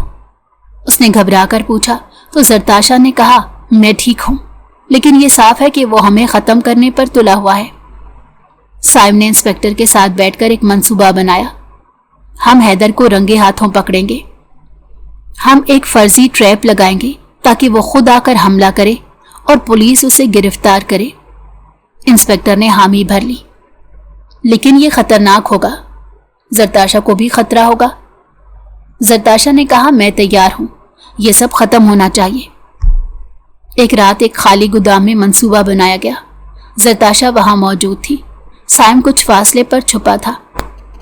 اس نے گھبرا کر پوچھا تو زرتاشا نے کہا، میں ٹھیک ہوں، لیکن یہ صاف ہے کہ وہ ہمیں ختم کرنے پر تلا ہوا ہے۔ سائم نے انسپیکٹر کے ساتھ بیٹھ کر ایک منصوبہ بنایا۔ ہم حیدر کو رنگے ہاتھوں پکڑیں گے۔ ہم ایک فرضی ٹریپ لگائیں گے تاکہ وہ خود آ کر حملہ کرے اور پولیس اسے گرفتار کرے۔ انسپیکٹر نے حامی بھر لی۔ لیکن یہ خطرناک ہوگا، زرتاشا کو بھی خطرہ ہوگا۔ زرتاشا نے کہا، میں تیار ہوں، یہ سب ختم ہونا چاہیے۔ ایک رات ایک خالی گودام میں منصوبہ بنایا گیا۔ زرتاشا وہاں موجود تھی۔ سائم کچھ فاصلے پر چھپا تھا۔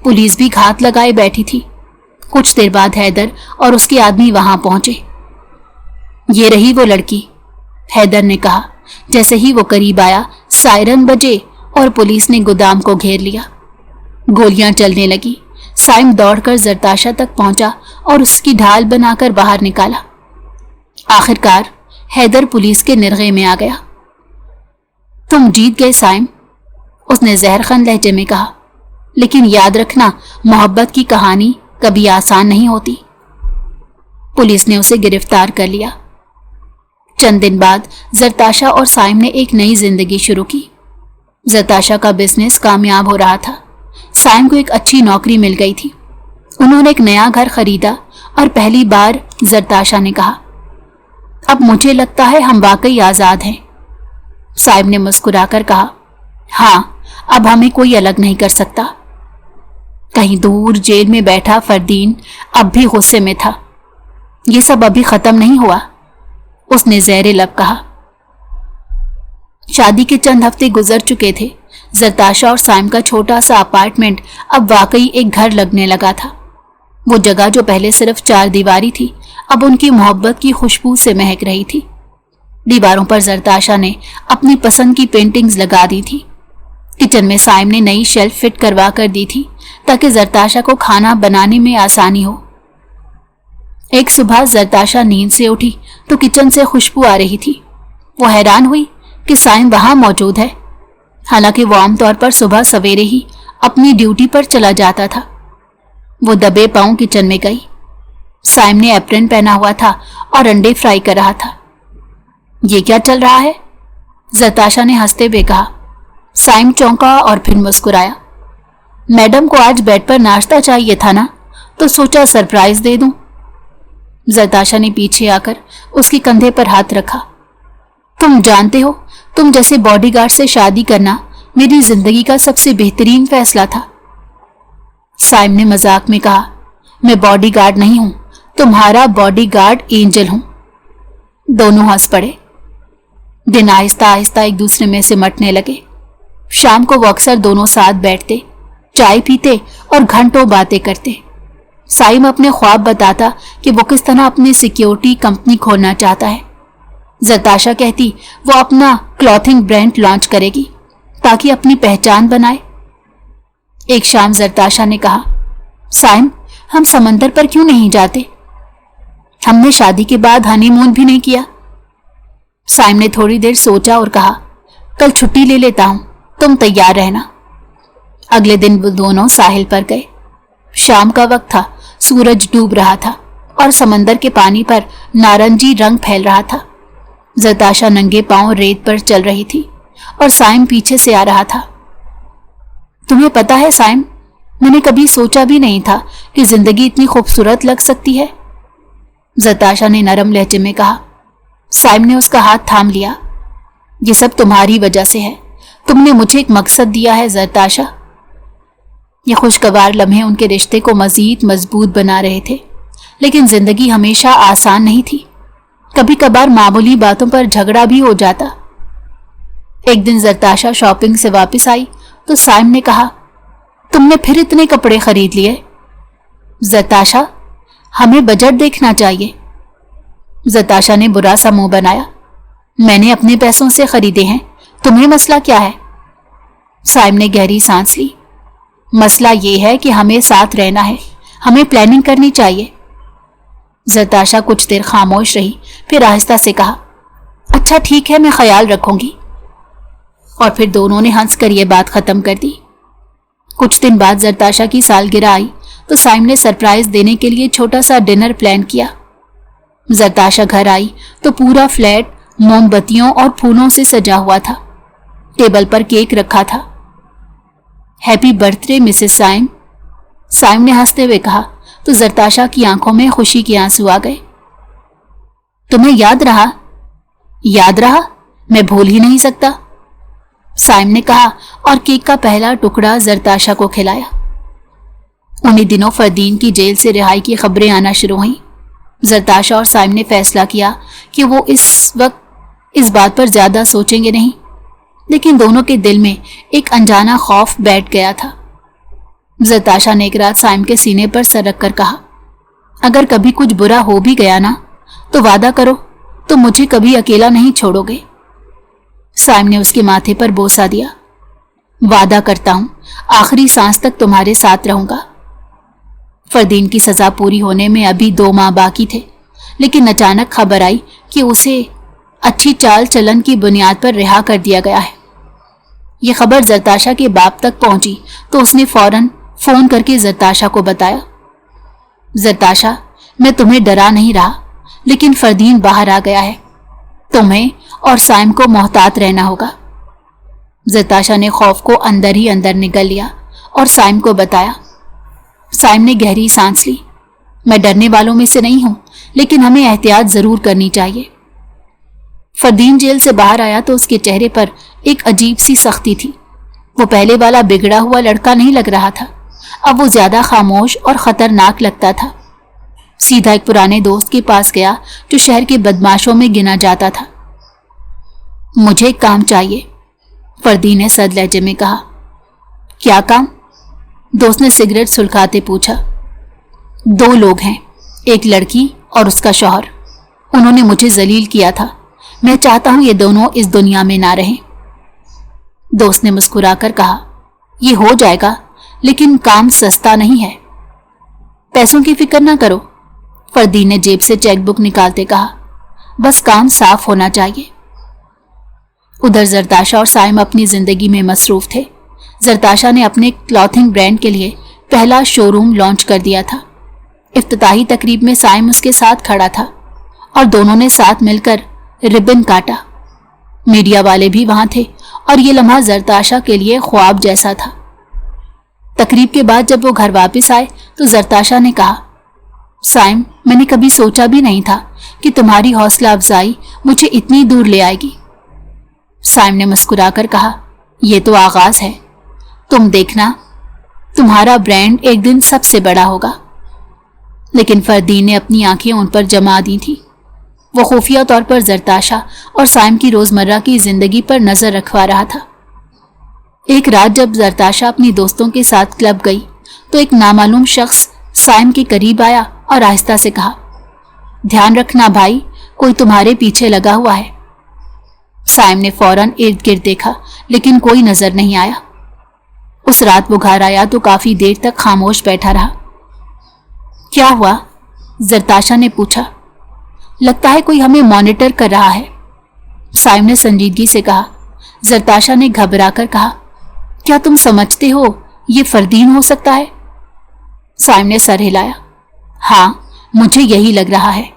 پولیس بھی گھات لگائے بیٹھی تھی۔ کچھ دیر بعد حیدر اور اس کے آدمی وہاں پہنچے۔ یہ رہی وہ لڑکی، حیدر نے کہا۔ جیسے ہی وہ قریب آیا، سائرن بجے اور پولیس نے گودام کو گھیر لیا۔ گولیاں چلنے لگی۔ سائم دوڑ کر زرتاشا تک پہنچا اور اس کی ڈھال بنا کر باہر نکالا۔ آخرکار حیدر پولیس کے نرغے میں آ گیا۔ تم جیت گئے سائم، اس نے زہرخند لہجے میں کہا، لیکن یاد رکھنا محبت کی کہانی کبھی آسان نہیں ہوتی۔ پولیس نے اسے گرفتار کر لیا۔ چند دن بعد زرتاشا اور سائم نے ایک نئی زندگی شروع کی۔ زرتاشا کا بزنس کامیاب ہو رہا تھا۔ سائم کو ایک اچھی نوکری مل گئی تھی۔ انہوں نے ایک نیا گھر خریدا اور پہلی بار زرتاشا نے کہا، اب مجھے لگتا ہے ہم واقعی آزاد ہیں۔ سائم نے مسکرا کر کہا، ہاں، اب ہمیں کوئی الگ نہیں کر سکتا۔ کہیں دور جیل میں بیٹھا فردین اب بھی غصے میں تھا۔ یہ سب ابھی ختم نہیں ہوا، اس نے زیر لب کہا۔ شادی کے چند ہفتے گزر چکے تھے۔ زرتاشا اور سائم کا چھوٹا سا اپارٹمنٹ اب واقعی ایک گھر لگنے لگا تھا۔ وہ جگہ جو پہلے صرف 4 دیواری تھی اب ان کی محبت کی خوشبو سے مہک رہی تھی۔ دیواروں پر زرتاشا نے اپنی پسند کی پینٹنگز لگا دی تھی۔ کچن میں سائم نے نئی شیلف فٹ کروا کر دی تھی تاکہ زرتاشا کو کھانا بنانے میں آسانی ہو۔ ایک صبح زرتاشا نیند سے اٹھی تو کچن سے خوشبو آ رہی تھی۔ وہ حیران ہوئی کہ سائم وہاں موجود ہے، حالانکہ وہ عام طور پر صبح سویرے ہی اپنی ڈیوٹی پر چلا جاتا تھا۔ وہ دبے پاؤں کچن میں گئی۔ سائم نے ایپرن پہنا ہوا تھا اور انڈے فرائی کر رہا تھا۔ یہ کیا چل رہا ہے؟ زرتاشا نے ہنستے ہوئے کہا۔ سائم چونکا اور پھر مسکرایا۔ میڈم کو آج بیڈ پر ناشتہ چاہیے تھا نا، تو سوچا سرپرائز دے دوں۔ زرتاشا نے پیچھے آ کر اس کے کندھے پر ہاتھ رکھا۔ تم جانتے ہو، تم جیسے باڈی گارڈ سے شادی کرنا میری زندگی کا سب سے بہترین فیصلہ تھا۔ سائم نے مذاق میں کہا، میں باڈی گارڈ نہیں ہوں، تمہارا باڈی گارڈ اینجل ہوں۔ دونوں ہنس پڑے۔ دن آہستہ آہستہ ایک دوسرے میں سمٹنے لگے۔ شام کو وہ اکثر دونوں ساتھ بیٹھتے، چائے پیتے اور گھنٹوں باتیں کرتے۔ سائم اپنے خواب بتاتا کہ وہ کس طرح اپنی سیکیورٹی کمپنی کھولنا چاہتا ہے۔ زرتاشا کہتی وہ اپنا کلوتھنگ برانڈ لانچ کرے گی تاکہ اپنی پہچان بنائے۔ ایک شام زرتاشا نے کہا، سائم، ہم سمندر پر کیوں نہیں جاتے؟ हमने शादी के बाद हनीमून भी नहीं किया। साइम ने थोड़ी देर सोचा और कहा, कल छुट्टी ले लेता हूं, तुम तैयार रहना। अगले दिन वो दोनों साहिल पर गए। शाम का वक्त था, सूरज डूब रहा था और समंदर के पानी पर नारंगी रंग फैल रहा था। जरताशा नंगे पांव रेत पर चल रही थी और साइम पीछे से आ रहा था। तुम्हें पता है साइम, मैंने कभी सोचा भी नहीं था कि जिंदगी इतनी खूबसूरत लग सकती है, जरताशा ने नरम लहजे में कहा। साइम ने उसका हाथ थाम लिया। ये सब तुम्हारी वजह से है, तुमने मुझे एक मकसद दिया है जरताशा। ये खुशगवार लम्हे उनके रिश्ते को मजीद मजबूत बना रहे थे, लेकिन जिंदगी हमेशा आसान नहीं थी। कभी कभार मामूली बातों पर झगड़ा भी हो जाता। एक दिन जरताशा शॉपिंग से वापस आई तो साइम ने कहा, तुमने फिर इतने कपड़े खरीद लिए? जरताशा, हमें बजट देखना चाहिए। जरताशा ने बुरा सा मुंह बनाया। मैंने अपने पैसों से खरीदे हैं, तुम्हें मसला क्या है? साइम ने गहरी सांस ली। मसला ये है कि हमें साथ रहना है, हमें प्लानिंग करनी चाहिए। जरताशा कुछ देर खामोश रही, फिर आहिस्ता से कहा, अच्छा ठीक है, मैं ख्याल रखूंगी। और फिर दोनों ने हंसकर यह बात खत्म कर दी। कुछ दिन बाद जरताशा की सालगिरह आई तो साइम ने सरप्राइज देने के लिए छोटा सा डिनर प्लान किया। जरताशा घर आई तो पूरा फ्लैट मोमबत्तियों और फूलों से सजा हुआ था। टेबल पर केक रखा था। Happy birthday Mrs Saim, Saim ने हंसते हुए कहा तो जरताशा की आंखों में खुशी के आंसू आ गए। तुम्हें याद रहा? याद रहा, मैं भूल ही नहीं सकता, साइम ने कहा और केक का पहला टुकड़ा जरताशा को खिलाया। उन्हीं दिनों फरदीन की जेल से रिहाई की खबरें आना शुरू हुईं। जरताशा और साइम ने फैसला किया कि वो इस वक्त इस बात पर ज्यादा सोचेंगे नहीं, लेकिन दोनों के दिल में एक अनजाना खौफ बैठ गया था। जरताशा ने एक रात साइम के सीने पर सरक कर कहा, अगर कभी कुछ बुरा हो भी गया ना तो वादा करो तो मुझे कभी अकेला नहीं छोड़ोगे। साइम ने उसके माथे पर बोसा दिया। वादा करता हूं, आखिरी सांस तक तुम्हारे साथ रहूंगा। फरदीन की सजा पूरी होने में अभी 2 माह बाकी थे, लेकिन अचानक खबर आई कि उसे अच्छी चाल चलन की बुनियाद पर रिहा कर दिया गया है। यह खबर जरताशा के बाप तक पहुंची तो उसने फौरन फोन करके जरताशा को बताया। जरताशा, मैं तुम्हें डरा नहीं रहा, लेकिन फरदीन बाहर आ गया है, तुम्हें और साइम को मोहतात रहना होगा। जरताशा ने खौफ को अंदर ही अंदर निगल लिया और साइम को बताया। साइम ने गहरी सांस ली। मैं डरने वालों में से नहीं हूं, लेकिन हमें एहतियात जरूर करनी चाहिए। फरदीन जेल से बाहर आया तो उसके चेहरे पर एक अजीब सी सख्ती थी। वो पहले वाला बिगड़ा हुआ लड़का नहीं लग रहा था, अब वो ज्यादा खामोश और खतरनाक लगता था। सीधा एक पुराने दोस्त के पास गया जो शहर के बदमाशों में गिना जाता था। मुझे एक काम चाहिए, फरदीन ने सद लहजे में कहा। क्या काम? दोस्त ने सिगरेट सुलगाते पूछा। 2 लोग हैं, एक लड़की और उसका शौहर। उन्होंने मुझे जलील किया था, मैं चाहता हूं ये दोनों इस दुनिया में ना रहें। दोस्त ने मुस्कुराकर कहा, ये हो जाएगा, लेकिन काम सस्ता नहीं है। पैसों की फिक्र ना करो, फरदीन ने जेब से चेकबुक निकालते कहा, बस काम साफ होना चाहिए। उधर जरताशा और साइम अपनी जिंदगी में मसरूफ थे। जरताशा ने अपने क्लॉथिंग ब्रांड के लिए पहला शोरूम लॉन्च कर दिया था। इफ्तिताही तकरीब में साइम उसके साथ खड़ा था और दोनों ने साथ मिलकर रिबन काटा। मीडिया वाले भी वहां थे और ये लम्हा जरताशा के लिए ख्वाब जैसा था। तकरीब के बाद जब वो घर वापस आए तो जरताशा ने कहा, साइम, मैंने कभी सोचा भी नहीं था कि तुम्हारी हौसला अफजाई मुझे इतनी दूर ले आएगी। साइम ने मुस्कुराकर कहा, यह तो आगाज है, तुम देखना, तुम्हारा ब्रांड एक दिन सबसे बड़ा होगा। लेकिन फरदीन ने अपनी आंखें उन पर जमा दी थी। वो खुफिया तौर पर जरताशा और साइम की रोजमर्रा की जिंदगी पर नजर रखवा रहा था। एक रात जब जरताशा अपनी दोस्तों के साथ क्लब गई तो एक नामालूम शख्स साइम के करीब आया और आहिस्ता से कहा, ध्यान रखना भाई, कोई तुम्हारे पीछे लगा हुआ है। साइम ने फौरन इर्द गिर्द देखा, लेकिन कोई नजर नहीं आया। उस रात वो घर आया तो काफी देर तक खामोश बैठा रहा। क्या हुआ? जरताशा ने पूछा। लगता है कोई हमें मॉनिटर कर रहा है, साइम ने संजीदगी से कहा। जरताशा ने घबराकर कहा, क्या तुम समझते हो ये फरदीन हो सकता है? साइम ने सर हिलाया। हाँ, मुझे यही लग रहा है।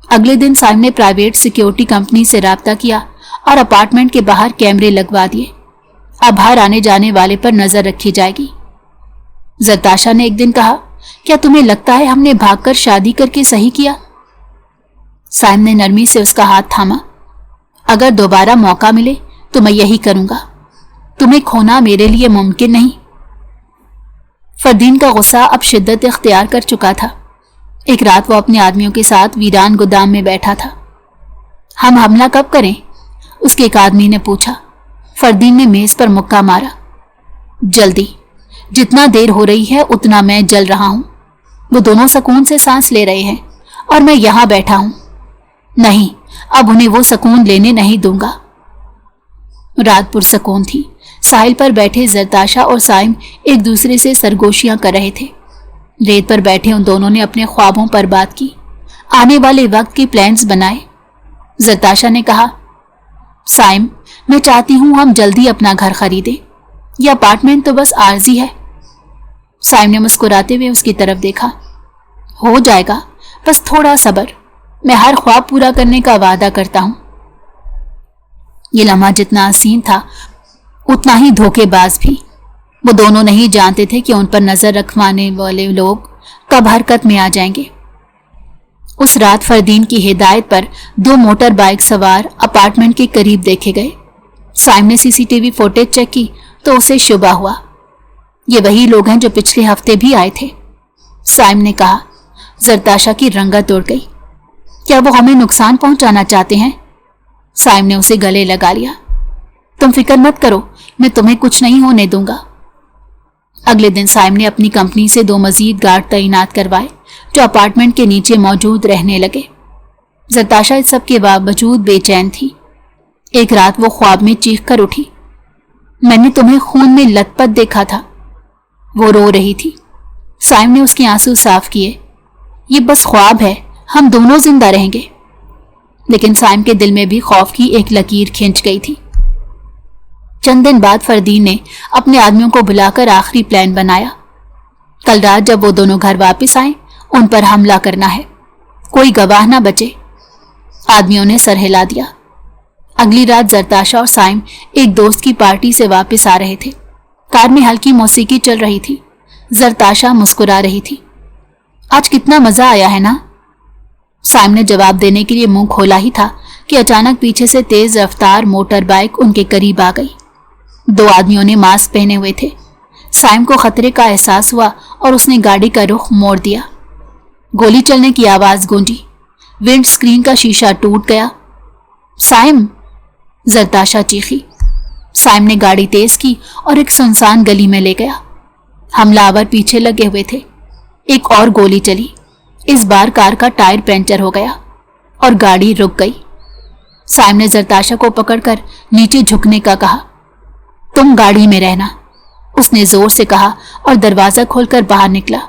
अगले दिन साइम ने प्राइवेट सिक्योरिटी कंपनी से राब्ता किया और अपार्टमेंट के बाहर कैमरे लगवा दिए। अब बाहर आने जाने वाले पर नजर रखी जाएगी। जरताशा ने एक दिन कहा, क्या तुम्हें लगता है हमने भागकर शादी करके सही किया? साइम ने नरमी से उसका हाथ थामा। अगर दोबारा मौका मिले तो मैं यही करूंगा। तुम्हें खोना मेरे लिए मुमकिन नहीं। फरदीन का गुस्सा अब शिद्दत इख्तियार कर चुका था। एक रात वो अपने आदमियों के साथ वीरान गोदाम में बैठा था। हम हमला कब करें? उसके एक आदमी ने पूछा। फरदीन ने मेज पर मुक्का मारा। जल्दी, जितना देर हो रही है उतना मैं जल रहा हूं। वो दोनों सुकून से सांस ले रहे हैं और मैं यहां बैठा हूं। नहीं, अब उन्हें वो सुकून लेने नहीं दूंगा। रात पुरसकून थी। साहिल पर बैठे जरताशा और साइम एक दूसरे से सरगोशियां कर रहे थे। रेत पर बैठे उन दोनों ने अपने ख्वाबों पर बात की, आने वाले वक्त के प्लान्स बनाए। जरताशा ने कहा, साइम, मैं चाहती हूं हम जल्दी अपना घर खरीदें। यह अपार्टमेंट तो बस आर्जी है। साइम ने मुस्कुराते हुए उसकी तरफ देखा। हो जाएगा, बस थोड़ा सब्र। मैं हर ख्वाब पूरा करने का वादा करता हूं। ये लम्हा जितना हसीन था उतना ही धोखेबाज भी। वो दोनों नहीं जानते थे कि उन पर नजर रखवाने वाले लोग कब हरकत में आ जाएंगे। उस रात फरदीन की हिदायत पर 2 मोटर बाइक सवार अपार्टमेंट के करीब देखे गए। साइम ने सीसीटीवी फुटेज चेक की तो उसे शुबा हुआ। ये वही लोग हैं जो पिछले हफ्ते भी आए थे, साइम ने कहा। जरताशा की रंगत उड़ गई। क्या वो हमें नुकसान पहुंचाना चाहते हैं? साइम ने उसे गले लगा लिया। तुम फिक्र मत करो, मैं तुम्हें कुछ नहीं होने दूंगा। अगले दिन साइम ने अपनी कंपनी से 2 मजीद गार्ड तैनात करवाए जो अपार्टमेंट के नीचे मौजूद रहने लगे। जरताशा इस सब के बावजूद बेचैन थी। एक रात वो ख्वाब में चीख कर उठी। मैंने तुम्हें खून में लथपथ देखा था। वो रो रही थी। साइम ने उसके आंसू साफ किए। ये बस ख्वाब है, हम दोनों जिंदा रहेंगे। लेकिन साइम के दिल में भी खौफ की एक लकीर खिंच गई थी। चंद दिन बाद फरदीन ने अपने आदमियों को बुलाकर आखिरी प्लान बनाया। कल रात जब वो दोनों घर वापस आए, उन पर हमला करना है, कोई गवाह ना बचे। आदमियों ने सर हिला दिया। अगली रात जरताशा और साइम एक दोस्त की पार्टी से वापस आ रहे थे। कार में हल्की मौसीकी चल रही थी। जरताशा मुस्कुरा रही थी। आज कितना मजा आया है ना? साइम ने जवाब देने के लिए मुंह खोला ही था कि अचानक पीछे से तेज रफ्तार मोटर बाइक उनके करीब आ गई। 2 आदमियों ने मास्क पहने हुए थे। साइम को खतरे का एहसास हुआ और उसने गाड़ी का रुख मोड़ दिया। गोली चलने की आवाज गूंजी। विंड स्क्रीन का शीशा टूट गया। साइम, जरताशा चीखी। साइम ने गाड़ी तेज की और एक सुनसान गली में ले गया। हमलावर पीछे लगे हुए थे। एक और गोली चली। इस बार कार का टायर पंचर हो गया और गाड़ी रुक गई। साइम ने जरताशा को पकड़कर नीचे झुकने का कहा। तुम गाड़ी में रहना, उसने जोर से कहा और दरवाजा खोलकर बाहर निकला।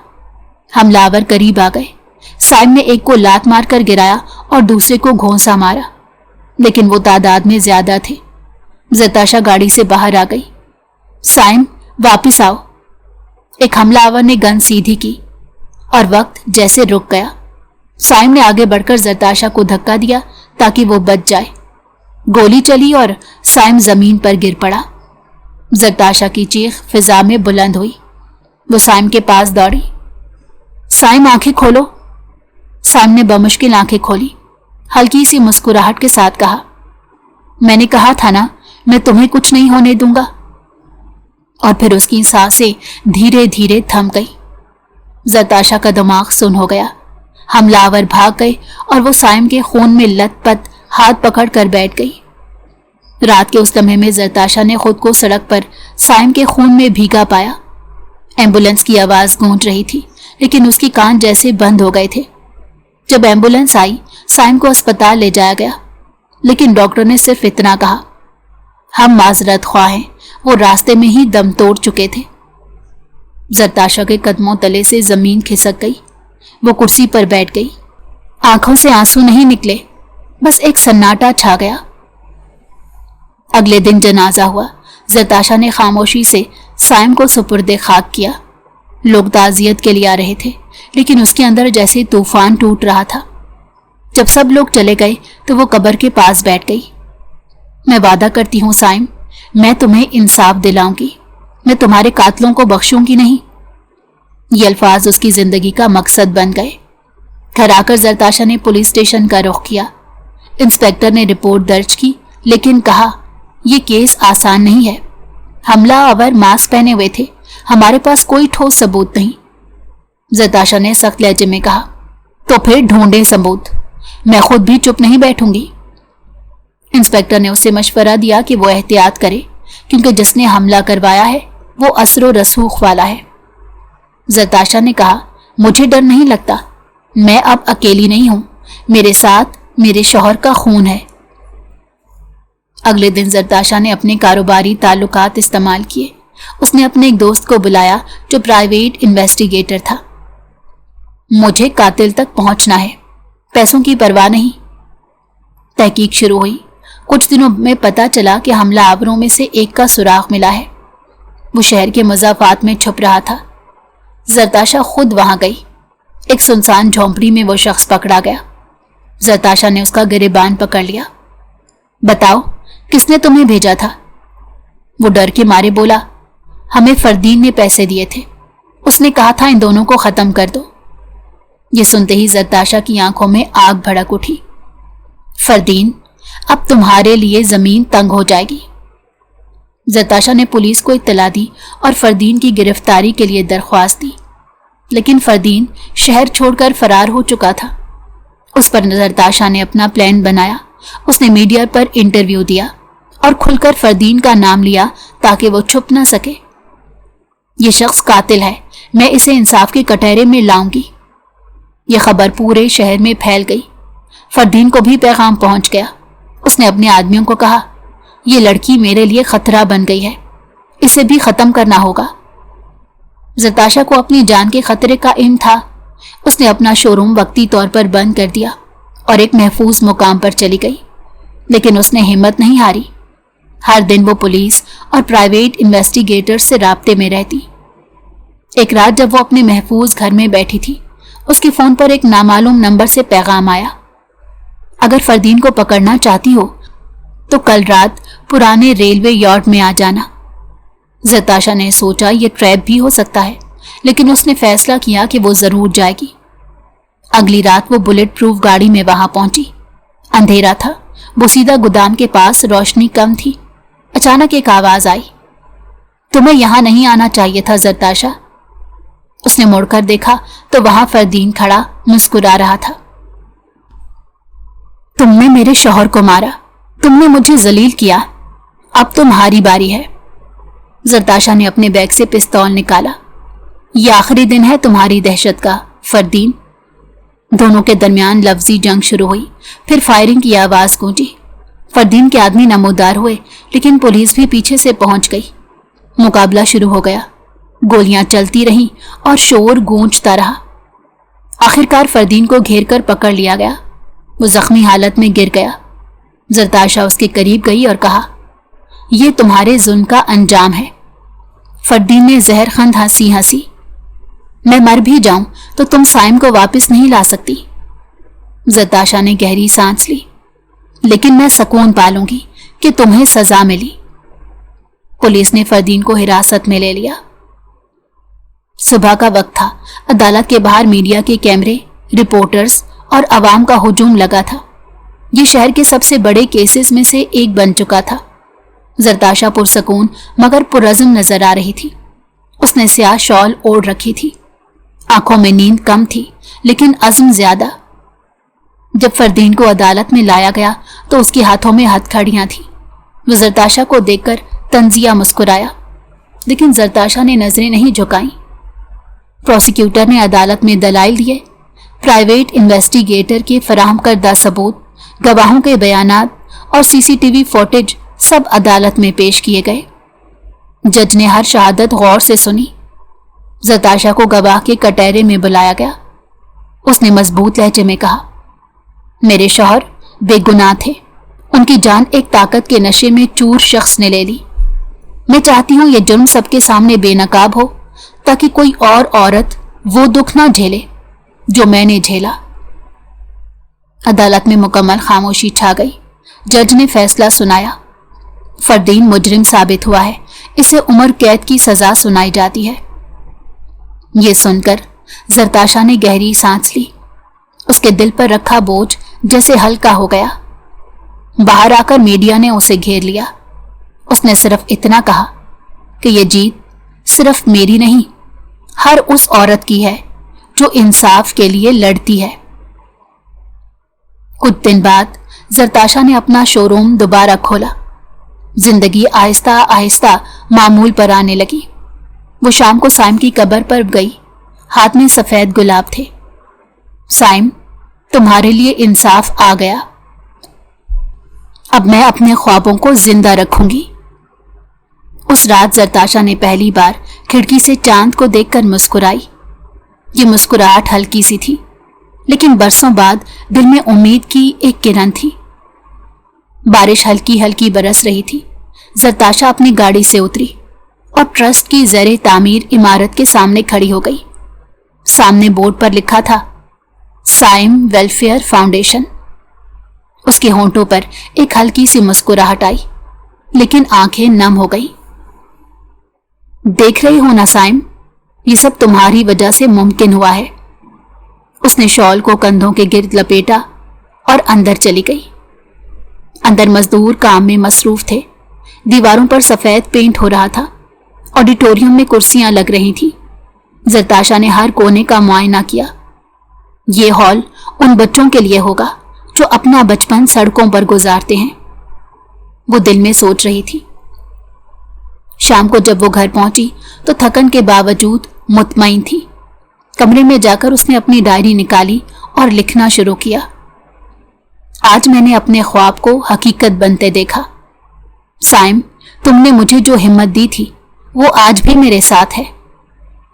हमलावर करीब आ गए। साइम ने एक को लात मारकर गिराया और दूसरे को घोंसा मारा, लेकिन वो तादाद में ज्यादा थे। जरताशा गाड़ी से बाहर आ गई। साइम, वापस आओ। एक हमलावर ने गन सीधी की और वक्त जैसे रुक गया। साइम ने आगे बढ़कर जरताशा को धक्का दिया ताकि वो बच जाए। गोली चली और साइम जमीन पर गिर पड़ा। जरताशा की चीख फिजा में बुलंद हुई। वो साइम के पास दौड़ी। साइम, आंखें खोलो। साइम ने बमुश्किल आंखें खोली। हल्की सी मुस्कुराहट के साथ कहा, मैंने कहा था ना, मैं तुम्हें कुछ नहीं होने दूंगा। और फिर उसकी सांसें धीरे धीरे थम गई। जरताशा का दिमाग सुन हो गया। हमलावर भाग गए और वो साइम के खून में लथपथ हाथ पकड़ कर बैठ गई। रात के उस लम्हे में जरताशा ने खुद को सड़क पर साइम के खून में भीगा पाया। एम्बुलेंस की आवाज गूंज रही थी, लेकिन उसके कान जैसे बंद हो गए थे। जब एम्बुलेंस आई, साइम को अस्पताल ले जाया गया, लेकिन डॉक्टर ने सिर्फ इतना कहा, हम माजरत ख्वाह हैं, वो रास्ते में ही दम तोड़ चुके थे। जरताशा के कदमों तले से जमीन खिसक गई। वो कुर्सी पर बैठ गई। आंखों से आंसू नहीं निकले, बस एक सन्नाटा छा गया। अगले दिन जनाजा हुआ। जरताशा ने खामोशी से साइम को सुपुर्दे खाक किया। लोग ताज़ियत के लिए आ रहे थे, लेकिन उसके अंदर जैसे तूफान टूट रहा था। जब सब लोग चले गए तो वो कब्र के पास बैठ गई। मैं वादा करती हूँ साइम, मैं तुम्हें इंसाफ दिलाऊंगी, मैं तुम्हारे कातलों को बख्शूंगी नहीं। ये अल्फाज उसकी जिंदगी का मकसद बन गए। घर आकर जरताशा ने पुलिस स्टेशन का रुख किया। इंस्पेक्टर ने रिपोर्ट दर्ज की, लेकिन कहा यह केस आसान नहीं है। हमलावर मास्क पहने हुए थे, हमारे पास कोई ठोस सबूत नहीं। जरताशा ने सख्त लहजे में कहा, तो फिर ढूंढे सबूत, मैं खुद भी चुप नहीं बैठूंगी। इंस्पेक्टर ने उसे मशवरा दिया कि वो एहतियात करे, क्योंकि जिसने हमला करवाया है वो असरो रसूख वाला है। जरताशा ने कहा, मुझे डर नहीं लगता, मैं अब अकेली नहीं हूं, मेरे साथ मेरे शौहर का खून है। अगले दिन जरताशा ने अपने कारोबारी ताल्लुकात इस्तेमाल किए। उसने अपने एक दोस्त को बुलाया जो प्राइवेट इन्वेस्टिगेटर था। मुझे कातिल तक पहुंचना है, पैसों की परवाह नहीं। तहकीक शुरू हुई। कुछ दिनों में पता चला कि हमलावरों में से एक का सुराग मिला है। वो शहर के मज़ाफात में छुप रहा था। जरताशा खुद वहां गई। एक सुनसान झोंपड़ी में वो शख्स पकड़ा गया। जरताशा ने उसका गिरेबान पकड़ लिया। बताओ, किसने तुम्हें भेजा था? वो डर के मारे बोला, हमें फरदीन ने पैसे दिए थे, उसने कहा था इन दोनों को खत्म कर दो। ये सुनते ही जरताशा की आंखों में आग भड़क उठी। फरदीन, अब तुम्हारे लिए जमीन तंग हो जाएगी। जरताशा ने पुलिस को इत्तला दी और फरदीन की गिरफ्तारी के लिए दरख्वास्त दी, लेकिन फरदीन शहर छोड़कर फरार हो चुका था। उस पर जरताशा ने अपना प्लान बनाया। उसने मीडिया पर इंटरव्यू दिया और खुलकर फरदीन का नाम लिया ताकि वो छुप ना सके। ये शख्स कातिल है, मैं इसे इंसाफ के कटहरे में लाऊंगी। यह खबर पूरे शहर में फैल गई। फरदीन को भी पैगाम पहुंच गया। उसने अपने आदमियों को कहा, यह लड़की मेरे लिए खतरा बन गई है, इसे भी खत्म करना होगा। जरताशा को अपनी जान के खतरे का इल्म था। उसने अपना शोरूम वक्ती तौर पर बंद कर दिया और एक महफूज मुकाम पर चली गई, लेकिन उसने हिम्मत नहीं हारी। हर दिन वो पुलिस और प्राइवेट इन्वेस्टिगेटर से राब्ते में रहती। एक रात जब वो अपने महफूज घर में बैठी थी, उसके फोन पर एक नामालूम नंबर से पैगाम आया, अगर फरदीन को पकड़ना चाहती हो तो कल रात पुराने रेलवे यार्ड में आ जाना। जरताशा ने सोचा यह ट्रैप भी हो सकता है, लेकिन उसने फैसला किया कि वो जरूर जाएगी। अगली रात वो बुलेट प्रूफ गाड़ी में वहां पहुंची। अंधेरा था, बोसीदा गोदाम के पास रोशनी कम थी। अचानक एक आवाज आई, तुम्हें यहां नहीं आना चाहिए था जरताशा। उसने मुड़कर देखा तो वहां फरदीन खड़ा मुस्कुरा रहा था। तुमने मेरे शौहर को मारा, तुमने मुझे जलील किया, अब तुम्हारी बारी है। जरताशा ने अपने बैग से पिस्तौल निकाला। यह आखिरी दिन है तुम्हारी दहशत का, फरदीन। दोनों के दरमियान लफ्जी जंग शुरू हुई। फिर फायरिंग की आवाज गूंजी। फरदीन के आदमी नमोदार हुए, लेकिन पुलिस भी पीछे से पहुंच गई। मुकाबला शुरू हो गया। गोलियां चलती रहीं और शोर गूंजता रहा। आखिरकार फरदीन को घेर कर पकड़ लिया गया। वो जख्मी हालत में गिर गया। जरताशा उसके करीब गई और कहा, यह तुम्हारे जुल्म का अंजाम है। फरदीन ने जहरखंद हंसी हंसी, मैं मर भी जाऊं तो तुम साइम को वापस नहीं ला सकती। जरताशा ने गहरी सांस ली, लेकिन मैं सुकून पालूंगी कि तुम्हें सजा मिली। पुलिस ने फरदीन को हिरासत में ले लिया। सुबह का वक्त था। अदालत के बाहर मीडिया के कैमरे, रिपोर्टर्स और अवाम का हुजूम लगा था। ये शहर के सबसे बड़े केसेस में से एक बन चुका था। जरताशा पुरसकून मगर पुरअज़्म नजर आ रही थी। उसने स्याह शॉल ओढ़ रखी थी। आंखों में नींद कम थी, लेकिन अज़्म ज्यादा। जब फरदीन को अदालत में लाया गया तो उसके हाथों में हथकड़ियां थी। वो जरताशा को देखकर तंजिया मुस्कुराया, लेकिन जरताशा ने नजरें नहीं झुकाई। प्रोसिक्यूटर ने अदालत में दलाइल दिए। प्राइवेट इन्वेस्टिगेटर के फराहम करदा सबूत, गवाहों के बयानात और सीसीटीवी फुटेज सब अदालत में पेश किए गए। जज ने हर शहादत गौर से सुनी। जरताशा को गवाह के कटहरे में बुलाया गया। उसने मजबूत लहजे में कहा, میرے شوہر بے گناہ تھے، ان کی جان ایک طاقت کے نشے میں چور شخص نے لے لی۔ میں چاہتی ہوں یہ جرم سب کے سامنے بے نقاب ہو تاکہ کوئی اور عورت وہ دکھ نہ جھیلے جو میں نے جھیلا۔ عدالت میں مکمل خاموشی چھا گئی۔ جج نے فیصلہ سنایا۔ فردین مجرم ثابت ہوا ہے، اسے عمر قید کی سزا سنائی جاتی ہے۔ یہ سن کر زرتاشا نے گہری سانس لی۔ اس کے دل پر رکھا بوجھ جیسے ہلکا ہو گیا۔ باہر آ کر میڈیا نے اسے گھیر لیا۔ اس نے صرف اتنا کہا کہ یہ جیت صرف میری نہیں، ہر اس عورت کی ہے جو انصاف کے لیے لڑتی ہے۔ کچھ دن بعد زرتاشا نے اپنا شو روم دوبارہ کھولا۔ زندگی آہستہ آہستہ معمول پر آنے لگی۔ وہ شام کو سائم کی قبر پر گئی، ہاتھ میں سفید گلاب تھے۔ سائم، تمہارے لیے انصاف آ گیا، اب میں اپنے خوابوں کو زندہ رکھوں گی۔ اس رات زرتاشا نے پہلی بار کھڑکی سے چاند کو دیکھ کر مسکرائی۔ یہ مسکراہٹ ہلکی سی تھی، لیکن برسوں بعد دل میں امید کی ایک کرن تھی۔ بارش ہلکی ہلکی برس رہی تھی۔ زرتاشا اپنی گاڑی سے اتری اور ٹرسٹ کی زیر تعمیر عمارت کے سامنے کھڑی ہو گئی۔ سامنے بورڈ پر لکھا تھا سائم ویلفیئر فاؤنڈیشن۔ اس کے ہونٹوں پر ایک ہلکی سی مسکراہٹ آئی، لیکن آنکھیں نم ہو گئی۔ دیکھ رہی ہو نا سائم، یہ سب تمہاری وجہ سے ممکن ہوا ہے۔ اس نے شال کو کندھوں کے گرد لپیٹا اور اندر چلی گئی۔ اندر مزدور کام میں مصروف تھے۔ دیواروں پر سفید پینٹ ہو رہا تھا۔ آڈیٹوریم میں کرسیاں لگ رہی تھیں۔ زرتاشا نے ہر کونے کا معائنہ کیا۔ یہ ہال ان بچوں کے لیے ہوگا جو اپنا بچپن سڑکوں پر گزارتے ہیں، وہ دل میں سوچ رہی تھی۔ شام کو جب وہ گھر پہنچی تو تھکن کے باوجود مطمئن تھی۔ کمرے میں جا کر اس نے اپنی ڈائری نکالی اور لکھنا شروع کیا۔ آج میں نے اپنے خواب کو حقیقت بنتے دیکھا۔ سائم، تم نے مجھے جو ہمت دی تھی وہ آج بھی میرے ساتھ ہے۔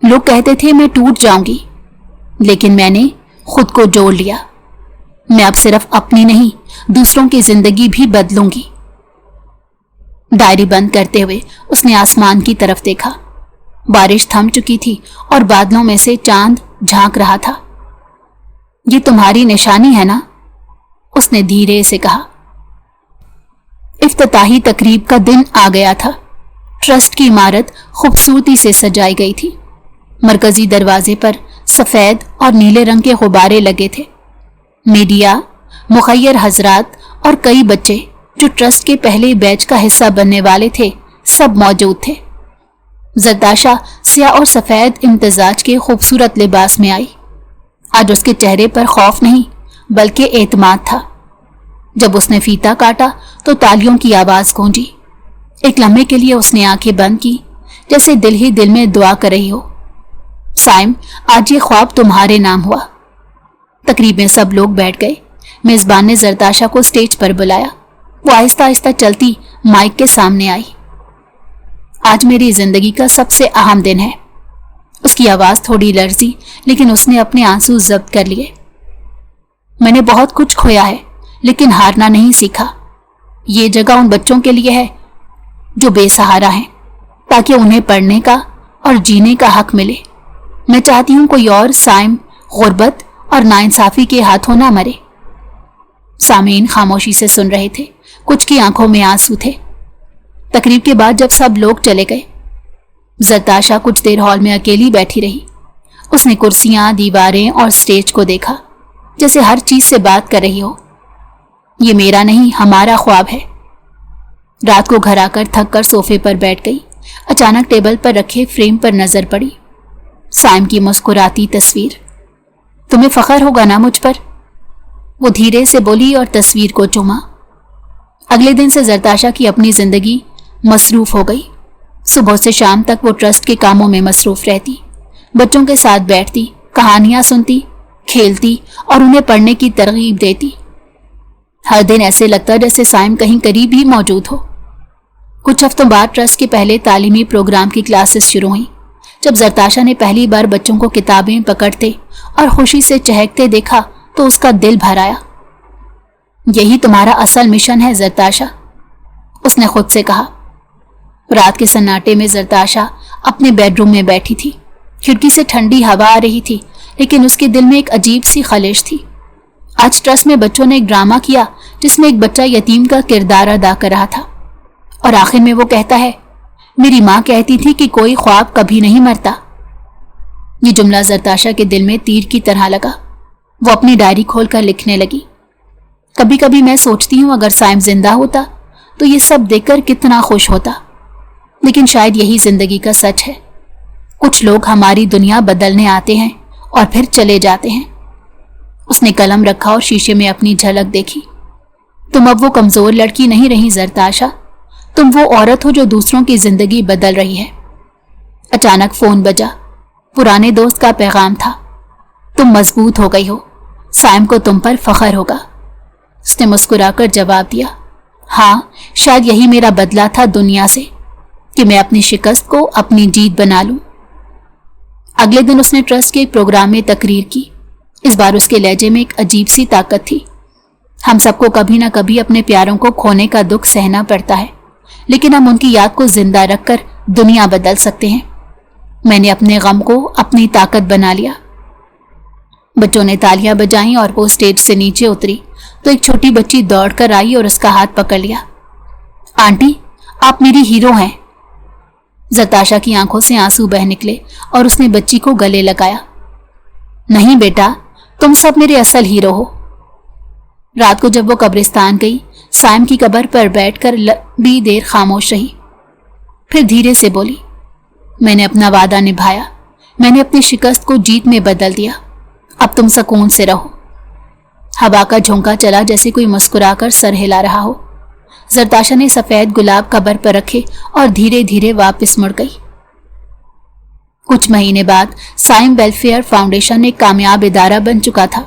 لوگ کہتے تھے میں ٹوٹ جاؤں گی، لیکن میں نے خود کو جوڑ لیا۔ میں اب صرف اپنی نہیں، دوسروں کی زندگی بھی بدلوں گی۔ ڈائری بند کرتے ہوئے اس نے آسمان کی طرف دیکھا۔ بارش تھم چکی تھی اور بادلوں میں سے چاند جھانک رہا تھا۔ یہ تمہاری نشانی ہے نا؟ اس نے دھیرے سے کہا۔ افتتاحی تقریب کا دن آ گیا تھا۔ ٹرسٹ کی عمارت خوبصورتی سے سجائی گئی تھی۔ مرکزی دروازے پر سفید اور نیلے رنگ کے غبارے لگے تھے۔ میڈیا، مخیر حضرات اور کئی بچے جو ٹرسٹ کے پہلے بیچ کا حصہ بننے والے تھے سب موجود تھے۔ زرتاشا سیاہ اور سفید امتزاج کے خوبصورت لباس میں آئی۔ آج اس کے چہرے پر خوف نہیں بلکہ اعتماد تھا۔ جب اس نے فیتا کاٹا تو تالیوں کی آواز گونجی۔ ایک لمحے کے لیے اس نے آنکھیں بند کی، جیسے دل ہی دل میں دعا کر رہی ہو۔ سائم، آج یہ خواب تمہارے نام ہوا۔ تقریب میں سب لوگ بیٹھ گئے۔ میزبان نے زرتاشا کو سٹیج پر بلایا۔ وہ آہستہ آہستہ چلتی مائک کے سامنے آئی۔ آج میری زندگی کا سب سے اہم دن ہے۔ اس کی آواز تھوڑی لرزی، لیکن اس نے اپنے آنسو ضبط کر لیے۔ میں نے بہت کچھ کھویا ہے، لیکن ہارنا نہیں سیکھا۔ یہ جگہ ان بچوں کے لیے ہے جو بے سہارا ہیں، تاکہ انہیں پڑھنے کا اور جینے کا حق ملے۔ میں چاہتی ہوں کوئی اور سائم غربت اور ناانصافی کے ہاتھوں نہ مرے۔ سامعین خاموشی سے سن رہے تھے، کچھ کی آنکھوں میں آنسو تھے۔ تقریب کے بعد جب سب لوگ چلے گئے، زرتاشا کچھ دیر ہال میں اکیلی بیٹھی رہی۔ اس نے کرسیاں، دیواریں اور سٹیج کو دیکھا، جیسے ہر چیز سے بات کر رہی ہو۔ یہ میرا نہیں، ہمارا خواب ہے۔ رات کو گھر آ کر تھک کر صوفے پر بیٹھ گئی۔ اچانک ٹیبل پر رکھے فریم پر نظر پڑی۔ سائم کی مسکراتی تصویر۔ تمہیں فخر ہوگا نا مجھ پر؟ وہ دھیرے سے بولی اور تصویر کو چوما۔ اگلے دن سے زرتاشا کی اپنی زندگی مصروف ہو گئی۔ صبح سے شام تک وہ ٹرسٹ کے کاموں میں مصروف رہتی، بچوں کے ساتھ بیٹھتی، کہانیاں سنتی، کھیلتی اور انہیں پڑھنے کی ترغیب دیتی۔ ہر دن ایسے لگتا جیسے سائم کہیں قریب ہی موجود ہو۔ کچھ ہفتوں بعد ٹرسٹ کے پہلے تعلیمی پروگرام کی کلاسز شروع ہوئیں۔ جب زرتاشا نے پہلی بار بچوں کو کتابیں پکڑتے اور خوشی سے چہکتے دیکھا تو اس کا دل بھر آیا۔ یہی تمہارا اصل مشن ہے زرتاشا، اس نے خود سے کہا۔ رات کے سناٹے میں زرتاشا اپنے بیڈ روم میں بیٹھی تھی۔ کھڑکی سے ٹھنڈی ہوا آ رہی تھی، لیکن اس کے دل میں ایک عجیب سی خلش تھی۔ آج ٹرسٹ میں بچوں نے ایک ڈرامہ کیا جس میں ایک بچہ یتیم کا کردار ادا کر رہا تھا، اور آخر میں وہ کہتا ہے، میری ماں کہتی تھی کہ کوئی خواب کبھی نہیں مرتا۔ یہ جملہ زرتاشا کے دل میں تیر کی طرح لگا۔ وہ اپنی ڈائری کھول کر لکھنے لگی۔ کبھی کبھی میں سوچتی ہوں اگر سائم زندہ ہوتا تو یہ سب دیکھ کر کتنا خوش ہوتا، لیکن شاید یہی زندگی کا سچ ہے۔ کچھ لوگ ہماری دنیا بدلنے آتے ہیں اور پھر چلے جاتے ہیں۔ اس نے قلم رکھا اور شیشے میں اپنی جھلک دیکھی۔ تم اب وہ کمزور لڑکی نہیں رہی زرتاشا، تم وہ عورت ہو جو دوسروں کی زندگی بدل رہی ہے۔ اچانک فون بجا۔ پرانے دوست کا پیغام تھا، تم مضبوط ہو گئی ہو، سائم کو تم پر فخر ہوگا۔ اس نے مسکرا کر جواب دیا، ہاں، شاید یہی میرا بدلہ تھا دنیا سے، کہ میں اپنی شکست کو اپنی جیت بنا لوں۔ اگلے دن اس نے ٹرسٹ کے ایک پروگرام میں تقریر کی۔ اس بار اس کے لہجے میں ایک عجیب سی طاقت تھی۔ ہم سب کو کبھی نہ کبھی اپنے پیاروں کو کھونے کا دکھ سہنا پڑتا ہے، لیکن ہم ان کی یاد کو زندہ رکھ کر دنیا بدل سکتے ہیں۔ میں نے اپنے غم کو اپنی طاقت بنا لیا۔ بچوں نے تالیاں بجائیں اور وہ اسٹیج سے نیچے اتری تو ایک چھوٹی بچی دوڑ کر آئی اور اس کا ہاتھ پکڑ لیا۔ آنٹی، آپ میری ہیرو ہیں۔ زرتاشا کی آنکھوں سے آنسو بہہ نکلے اور اس نے بچی کو گلے لگایا۔ نہیں بیٹا، تم سب میرے اصل ہیرو ہو۔ رات کو جب وہ قبرستان گئی، سائم کی قبر پر بیٹھ کر لمبی دیر خاموش رہی، پھر دھیرے سے بولی، میں نے اپنا وعدہ نبھایا، میں نے اپنی شکست کو جیت میں بدل دیا، اب تم سکون سے رہو۔ ہوا کا جھونکا چلا جیسے کوئی مسکرا کر سر ہلا رہا ہو۔ زرتاشا نے سفید گلاب قبر پر رکھے اور دھیرے دھیرے واپس مڑ گئی۔ کچھ مہینے بعد سائم ویلفیئر فاؤنڈیشن ایک کامیاب ادارہ بن چکا تھا۔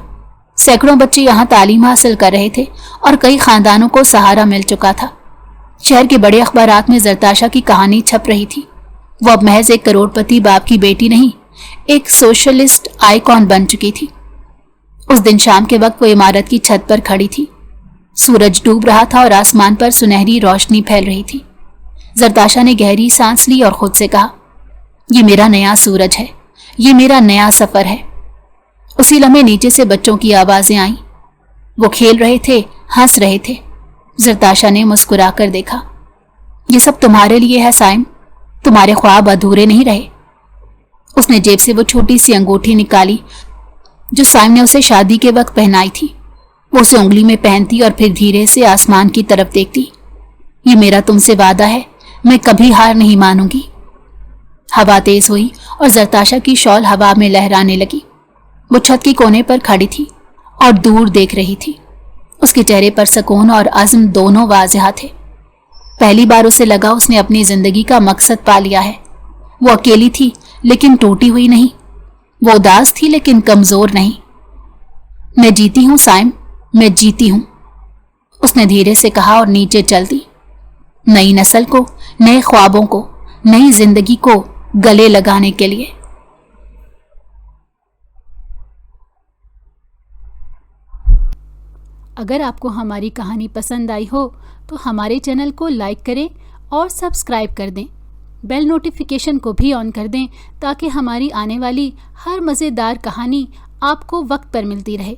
سینکڑوں بچے یہاں تعلیم حاصل کر رہے تھے اور کئی خاندانوں کو سہارا مل چکا تھا۔ شہر کے بڑے اخبارات میں زرتاشا کی کہانی چھپ رہی تھی۔ وہ اب محض ایک کروڑ پتی باپ کی بیٹی نہیں، ایک سوشلسٹ آئیکن بن چکی تھی۔ اس دن شام کے وقت وہ عمارت کی چھت پر کھڑی تھی۔ سورج ڈوب رہا تھا اور آسمان پر سنہری روشنی پھیل رہی تھی۔ زرتاشا نے گہری سانس لی اور خود سے کہا، یہ میرا نیا سورج ہے، یہ میرا نیا سفر ہے۔ اسی لمحے نیچے سے بچوں کی آوازیں آئیں۔ وہ کھیل رہے تھے، ہنس رہے تھے۔ زرتاشا نے مسکرا کر دیکھا، یہ سب تمہارے لیے ہے سائم، تمہارے خواب ادھورے نہیں رہے۔ اس نے جیب سے وہ چھوٹی سی انگوٹھی نکالی جو سائم نے اسے شادی کے وقت پہنائی تھی۔ وہ اسے انگلی میں پہنتی اور پھر دھیرے سے آسمان کی طرف دیکھتی۔ یہ میرا تم سے وعدہ ہے، میں کبھی ہار نہیں مانوں گی۔ ہوا تیز ہوئی اور زرتاشا کی شال ہوا میں لہرانے لگی۔ وہ چھت کے کونے پر کھڑی تھی اور دور دیکھ رہی تھی۔ اس کے چہرے پر سکون اور عزم دونوں واضح تھے۔ پہلی بار اسے لگا اس نے اپنی زندگی کا مقصد پا لیا ہے۔ وہ اکیلی تھی لیکن ٹوٹی ہوئی نہیں، وہ اداس تھی لیکن کمزور نہیں۔ میں جیتی ہوں سائم، میں جیتی ہوں، اس نے دھیرے سے کہا اور نیچے چل دی، نئی نسل کو، نئے خوابوں کو، نئی زندگی کو گلے لگانے کے لیے۔ اگر آپ کو ہماری کہانی پسند آئی ہو تو ہمارے چینل کو لائک کریں اور سبسکرائب کر دیں۔ بیل نوٹیفیکیشن کو بھی آن کر دیں تاکہ ہماری آنے والی ہر مزیدار کہانی آپ کو وقت پر ملتی رہے۔